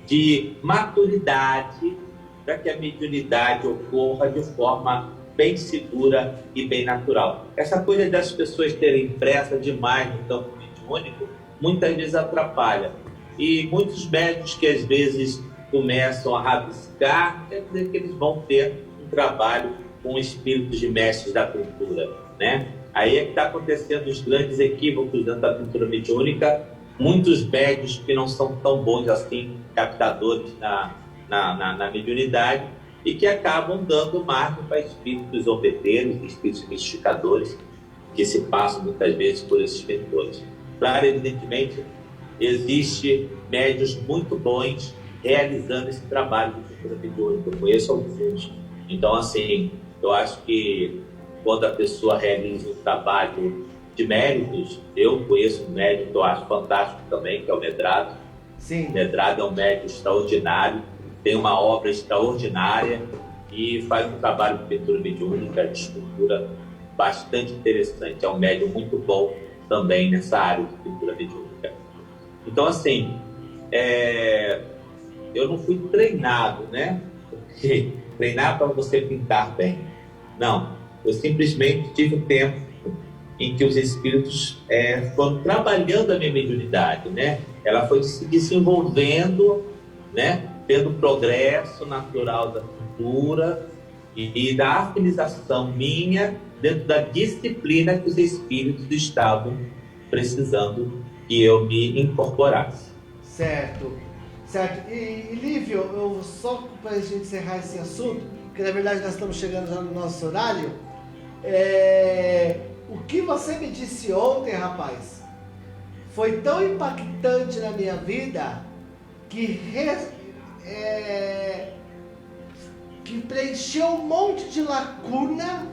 de maturidade para que a mediunidade ocorra de forma bem segura e bem natural. Essa coisa das pessoas terem pressa demais no campo mediúnico, muitas vezes atrapalha. E muitos médiuns que às vezes começam a rabiscar, quer dizer que eles vão ter um trabalho com espíritos de mestres da pintura, né? Aí é que está acontecendo os grandes equívocos dentro da pintura mediúnica, muitos médiuns que não são tão bons assim, captadores na mediunidade, e que acabam dando margem para espíritos zombeteiros, espíritos mistificadores, que se passam muitas vezes por esses pintores. Claro, evidentemente, existe médiuns muito bons realizando esse trabalho de pintura mediúnica. Eu conheço alguns. Então, assim, eu acho que quando a pessoa realiza um trabalho de méritos, eu conheço um médium que eu acho fantástico também, que é o Medrado. Sim. O Medrado é um médium extraordinário, tem uma obra extraordinária e faz um trabalho de pintura mediúnica, de escultura bastante interessante. É um médium muito bom também nessa área de pintura mediúnica. Então, assim, eu não fui treinado, né? Porque treinar para você pintar bem. Não, eu simplesmente tive um tempo em que os espíritos foram trabalhando a minha mediunidade, né? Ela foi se desenvolvendo, né? Tendo progresso natural da cultura e da afinização minha dentro da disciplina que os espíritos estavam precisando que eu me incorporasse. Certo, certo. E Lívio, só para a gente encerrar esse assunto, porque na verdade nós estamos chegando já no nosso horário. O que você me disse ontem, rapaz, foi tão impactante na minha vida que preencheu um monte de lacuna,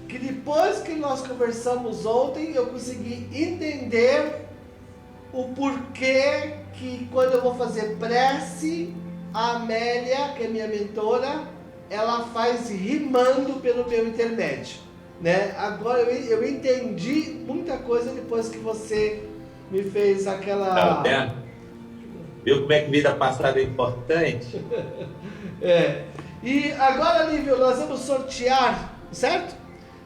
que depois que nós conversamos ontem eu consegui entender o porquê que quando eu vou fazer prece, a Amélia, que é minha mentora, ela faz rimando pelo meu intermédio, né? Agora eu entendi muita coisa depois que você me fez aquela... Tá vendo? Viu como é que vida passada é importante? E agora, Lívio, nós vamos sortear, certo?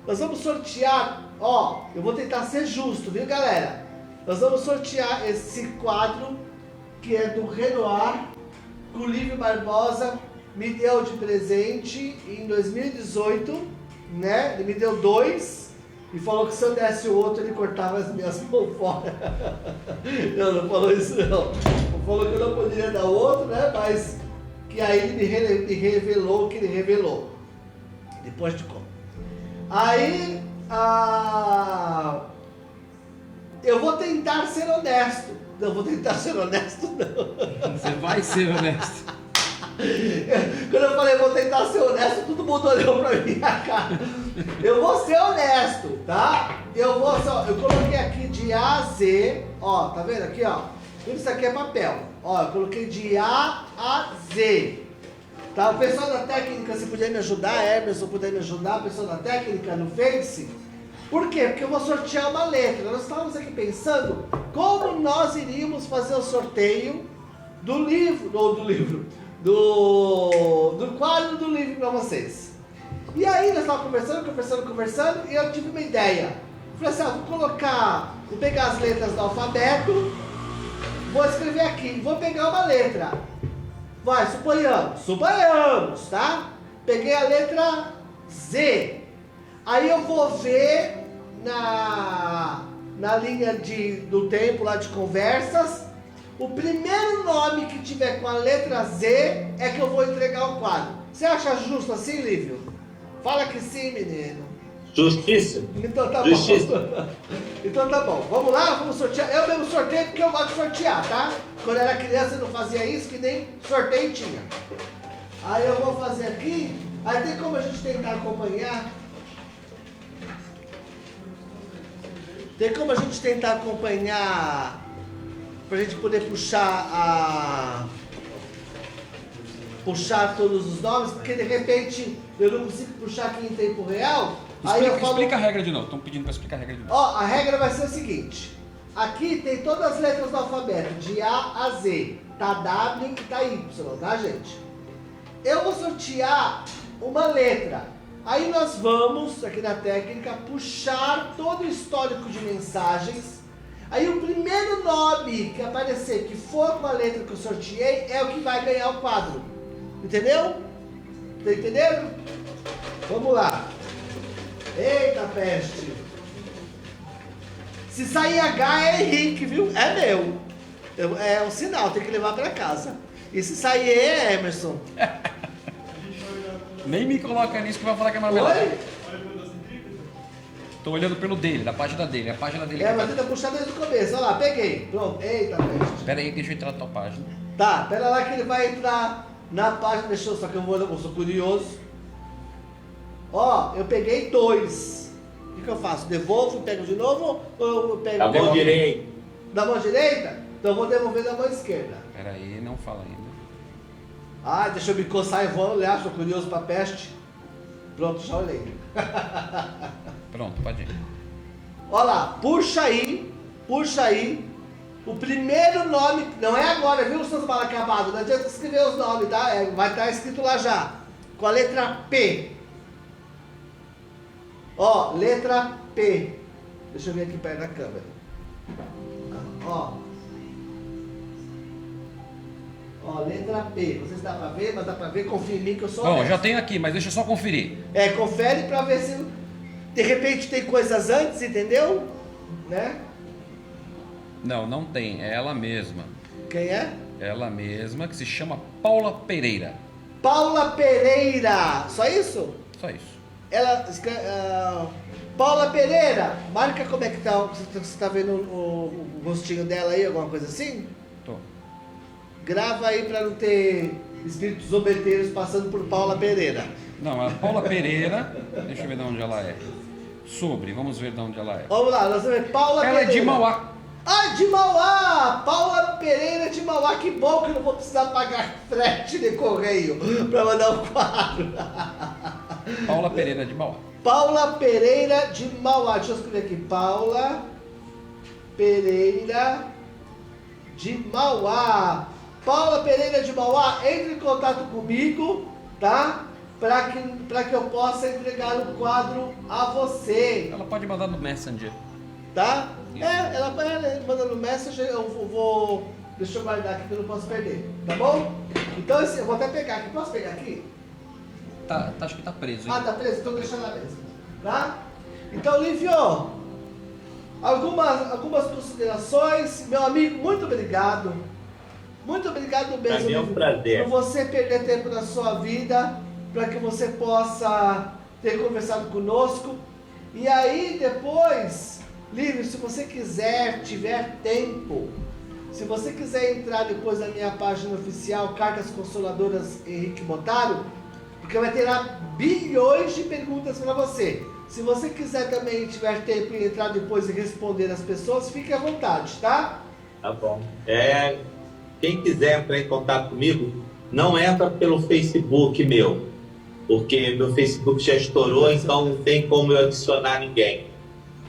Nós vamos sortear, ó, eu vou tentar ser justo, viu, galera? Nós vamos sortear esse quadro que é do Renoir, que o Lívio Barbosa me deu de presente em 2018, né? Ele me deu 2 e falou que se eu desse o outro ele cortava as minhas mãos fora. Não falou isso não. Falou que eu não poderia dar outro, né? Mas que aí ele me revelou o que ele revelou. Depois de como. Aí, eu vou tentar ser honesto. Não vou tentar ser honesto, não. Você vai ser honesto. Quando eu falei vou tentar ser honesto, todo mundo olhou pra minha cara. Eu vou ser honesto, tá? Eu coloquei aqui de A a Z, ó, tá vendo aqui, ó? Tudo isso aqui é papel. Ó, eu coloquei de A a Z. Tá? O pessoal da técnica, se puder me ajudar, Emerson, puder me ajudar, o pessoal da técnica no Face. Por quê? Porque eu vou sortear uma letra. Nós estávamos aqui pensando como nós iríamos fazer o sorteio do quadro do livro para vocês. E aí nós estávamos conversando e eu tive uma ideia. Falei assim, vou pegar as letras do alfabeto, vou escrever aqui, vou pegar uma letra. Vai, suponhamos, tá? Peguei a letra Z. Aí eu vou ver na linha do tempo lá de conversas, o primeiro nome que tiver com a letra Z é que eu vou entregar o quadro. Você acha justo assim, Lívio? Fala que sim, menino. Justiça. Então tá Justiça. bom. Então tá bom. Vamos lá, vamos sortear. Eu mesmo sorteio porque eu gosto de sortear, tá? Quando eu era criança eu não fazia isso, que nem sorteio tinha. Aí eu vou fazer aqui. Aí tem como a gente tentar acompanhar? Tem como a gente tentar acompanhar pra gente poder puxar todos os nomes, porque de repente eu não consigo puxar aqui em tempo real. Explica a regra de novo, estão pedindo para explicar a regra de novo. Ó, a regra vai ser o seguinte: aqui tem todas as letras do alfabeto, de A a Z, tá W e tá Y, tá, gente? Eu vou sortear uma letra. Aí nós vamos, aqui na técnica, puxar todo o histórico de mensagens. Aí o primeiro nome que aparecer, que for com a letra que eu sorteei, é o que vai ganhar o quadro. Entendeu? Tá entendendo? Vamos lá. Eita peste. Se sair H é Henrique, viu? É meu. É um sinal, tem que levar pra casa. E se sair E é Emerson. Nem me coloca nisso que vai falar que é marmelada. Oi? Tô olhando pelo dele, da página dele. A página dele. Mas tenta puxar desde o começo. Olha lá, peguei. Pronto. Eita peste. Pera aí, deixa eu entrar na tua página. Tá, pera lá que ele vai entrar na página. Deixa eu, só que eu sou curioso. Ó, eu peguei 2. O que eu faço? Devolvo, pego de novo ou eu pego... Da mão direita. Da mão direita? Então eu vou devolver da mão esquerda. Pera aí, não fala ainda. Ah, deixa eu me coçar e vou olhar, sou curioso pra peste. Pronto, já olhei. Pronto, pode ir. Olha lá, puxa aí. O primeiro nome, não é agora, viu, seus mal acabados? Não adianta escrever os nomes, tá? Vai estar escrito lá já. Com a letra P. Ó, letra P. Deixa eu ver aqui perto da câmera. Ó. Ó, letra P. Não sei se dá pra ver, mas dá pra ver. Confia em mim que eu sou Bom, honesto. já tenho aqui, mas deixa eu só conferir. Confere pra ver se de repente tem coisas antes, entendeu? Né? Não, não tem. É ela mesma. Quem é? Ela mesma, que se chama Paula Pereira. Paula Pereira. Só isso? Só isso. Ela escreve, Paula Pereira, marca como é que tá. Você tá vendo o rostinho dela aí, alguma coisa assim? Tô. Grava aí pra não ter espíritos zombeteiros passando por Paula Pereira. Não, a Paula Pereira, deixa eu ver de onde ela é. Vamos ver de onde ela é. Vamos lá, nós vamos ver Paula Ela é Pereira. de Mauá. Ah, de Mauá! Paula Pereira de Mauá, que bom que eu não vou precisar pagar frete de correio pra mandar um quadro. Paula Pereira de Mauá. Paula Pereira de Mauá. Deixa eu escrever aqui. Paula Pereira de Mauá. Paula Pereira de Mauá, entre em contato comigo, tá? Para que eu possa entregar o quadro a você, Ela pode mandar no Messenger. tá? Isso. Ela manda no Messenger, eu vou... Deixa eu guardar aqui que eu não posso perder, tá bom? Então, eu vou até pegar aqui. Posso pegar aqui? Acho que tá preso, hein? Ah, tá preso? Então deixa lá mesmo, tá? Então, Lívio, algumas considerações. Meu amigo, muito obrigado. Muito obrigado mesmo, Pra mim é um Lívio, prazer. por você perder tempo da sua vida, para que você possa ter conversado conosco. E aí, depois, Lívio, se você quiser, tiver tempo, se você quiser entrar depois na minha página oficial, Cartas Consoladoras Henrique Botaro, porque vai ter lá bilhões de perguntas para você. Se você quiser também, tiver tempo e entrar depois e responder as pessoas, fique à vontade, tá? Tá bom. Quem quiser entrar em contato comigo, não entra pelo Facebook meu, porque meu Facebook já estourou, então não tem como eu adicionar ninguém.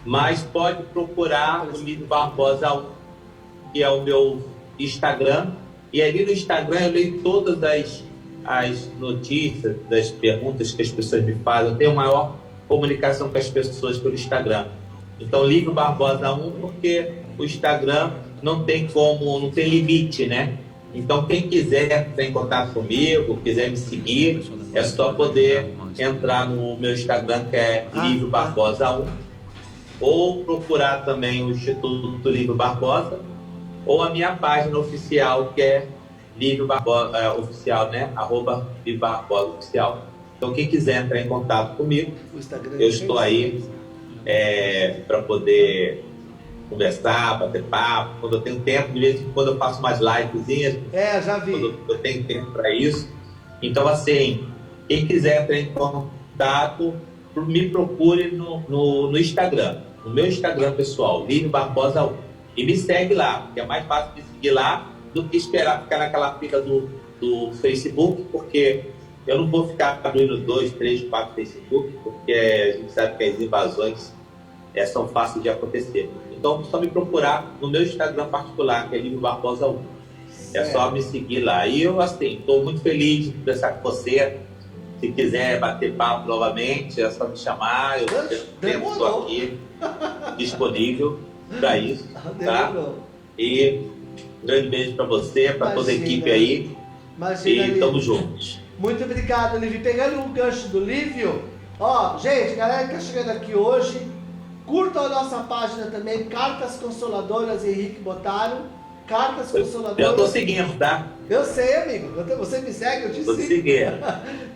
Mas pode procurar o Lívio Barbosa 1, que é o meu Instagram, e ali no Instagram eu leio todas as notícias, das perguntas que as pessoas me fazem. Eu tenho maior comunicação com as pessoas pelo Instagram. Então, Lívio Barbosa 1, porque o Instagram não tem limite, né? Então, quem quiser entrar em contato comigo, quiser me seguir, é só poder entrar no meu Instagram, que é Lívio Barbosa 1, ou procurar também o Instituto Lívio Barbosa, ou a minha página oficial, que é Lívio Barbosa oficial, né? @Lívio Barbosa oficial. Então, quem quiser entrar em contato comigo, eu estou aí para poder conversar, bater papo. Quando eu tenho tempo, de vez em quando eu faço umas livezinhas. Já vi. Quando eu tenho tempo para isso. Então, assim, quem quiser entrar em contato, me procure no Instagram, no meu Instagram pessoal, Lívio Barbosa 1. E me segue lá, porque é mais fácil me seguir lá do que esperar ficar naquela fila do Facebook, porque eu não vou ficar abrindo 2, 3, 4 Facebook, porque a gente sabe que as invasões são fáceis de acontecer. Então, só me procurar no meu Instagram particular, que é Lívio Barbosa 1. É só me seguir lá. E eu, assim, estou muito feliz de conversar com você. Se quiser bater papo novamente, é só me chamar. Eu sempre estou aqui disponível para isso, tá? E um grande beijo para você, para toda a equipe aí. Imagina, e estamos juntos. Muito obrigado, Lívio. Pegando o gancho do Lívio, ó, gente, galera que tá chegando aqui hoje, curtam a nossa página também, Cartas Consoladoras Henrique Botaro. Cartas Consoladoras. Eu tô seguindo, tá? Eu sei, amigo. Você me segue, eu te sigo. Seguindo.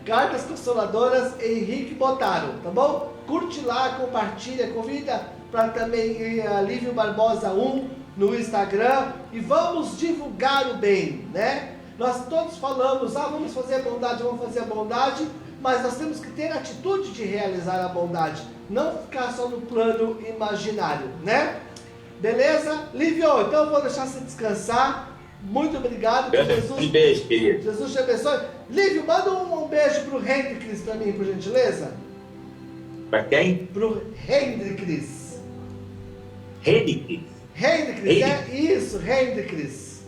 Cartas Consoladoras Henrique Botaro, tá bom? Curte lá, compartilha, convida para também ir a Lívio Barbosa 1 no Instagram e vamos divulgar o bem, né? Nós todos falamos, vamos fazer a bondade, mas nós temos que ter a atitude de realizar a bondade, não ficar só no plano imaginário, né? Beleza? Lívio, então eu vou deixar você descansar. Muito obrigado. Um beijo, querido. Jesus te abençoe. Lívio, manda um beijo pro Hendrix para mim, por gentileza. Para quem? Pro Hendrix. Hendrix. Isso, Hendrix.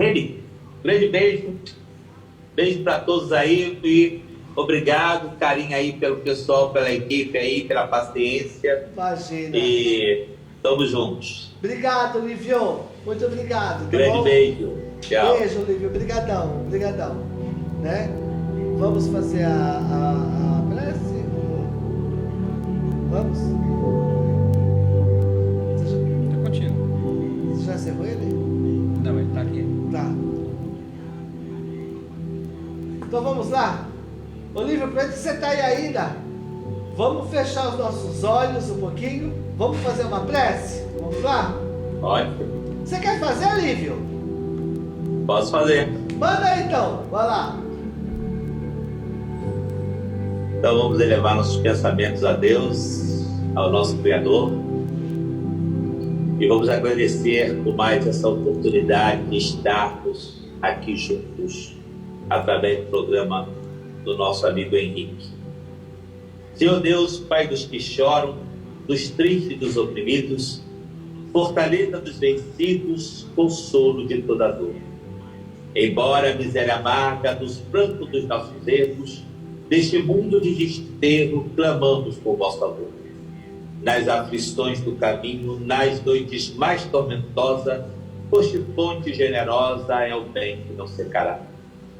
Grande beijo. Beijo para todos aí e obrigado, carinho aí pelo pessoal, pela equipe aí, pela paciência. Imagina. E estamos juntos. Obrigado, Lívio. Muito obrigado. Tá Grande bom? beijo. Tchau. Beijo, Lívio. Obrigadão. Né? Vamos fazer a prece? Vamos? Eu continuo. Você já encerrou ele? Não, ele tá aqui. Tá. Então vamos lá? Olívio, aproveita que você está aí ainda. Vamos fechar os nossos olhos um pouquinho. Vamos fazer uma prece? Vamos lá? Ótimo. Você quer fazer, Olívio? Posso fazer. Manda aí então, vai lá. Então vamos elevar nossos pensamentos a Deus, ao nosso Criador. E vamos agradecer por mais essa oportunidade de estarmos aqui juntos, através do programa do nosso amigo Henrique. Senhor Deus, Pai dos que choram, dos tristes e dos oprimidos, fortaleza dos vencidos, consolo de toda dor. Embora a miséria amarga dos prantos dos nossos erros, deste mundo de desterro, clamamos por vosso amor. Nas aflições do caminho, nas noites mais tormentosas, foste fonte generosa, é o bem que não secará.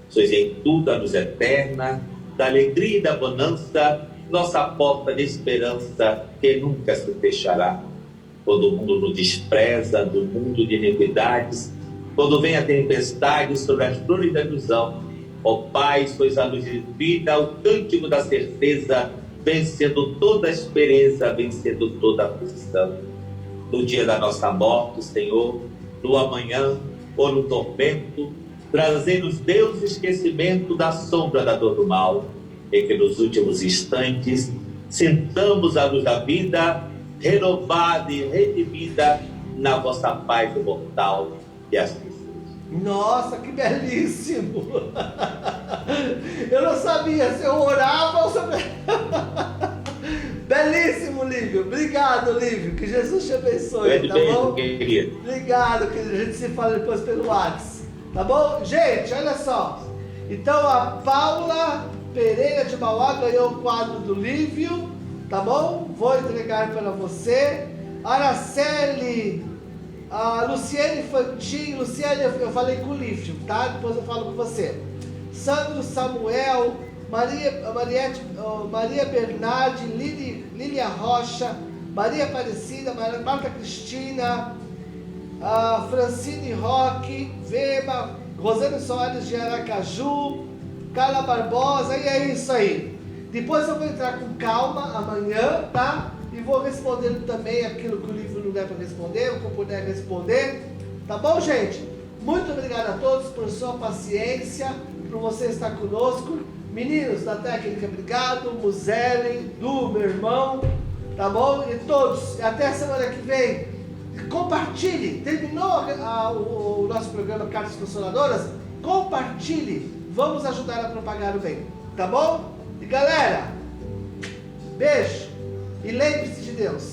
Sois em tudo a luz eterna, da alegria e da bonança, nossa porta de esperança, que nunca se fechará. Quando o mundo nos despreza, do mundo de iniquidades, quando vem a tempestade sobre as flores da ilusão, ó Pai, sois a luz de vida, o cântico da certeza, vencendo toda a esperança, vencendo toda a aflição. No dia da nossa morte, Senhor, no amanhã ou no tormento, trazendo-nos Deus o esquecimento da sombra da dor do mal, e que nos últimos instantes sintamos a luz da vida, renovada e redimida na vossa paz imortal, e assim seja. Nossa, que belíssimo! Eu não sabia se eu orava ou se eu... Belíssimo, Lívio. Obrigado, Lívio. Que Jesus te abençoe, tá bom? Querido. Obrigado, que a gente se fala depois pelo WhatsApp. Tá bom? Gente, olha só. Então a Paula Pereira de Mauá ganhou o quadro do Lívio, tá bom? Vou entregar para você. Araceli, a Luciene Fantin, Luciene, eu falei com o Lívio, tá? Depois eu falo com você. Sandro Samuel, Maria Bernardi, Lília Rocha, Maria Aparecida, Marta Cristina, Francine Roque, Vema, Rosane Soares de Aracaju, Carla Barbosa, e é isso aí. Depois eu vou entrar com calma amanhã, tá? E vou respondendo também aquilo que o livro não der para responder, o que eu puder responder. Tá bom, gente? Muito obrigado a todos por sua paciência, por você estar conosco. Meninos da técnica, obrigado. Muzelen, Du, meu irmão, tá bom? E todos, até a semana que vem. Compartilhe. Terminou o nosso programa Cartas Consoladoras? Compartilhe. Vamos ajudar a propagar o bem, tá bom? E galera, beijo. E lembre-se de Deus.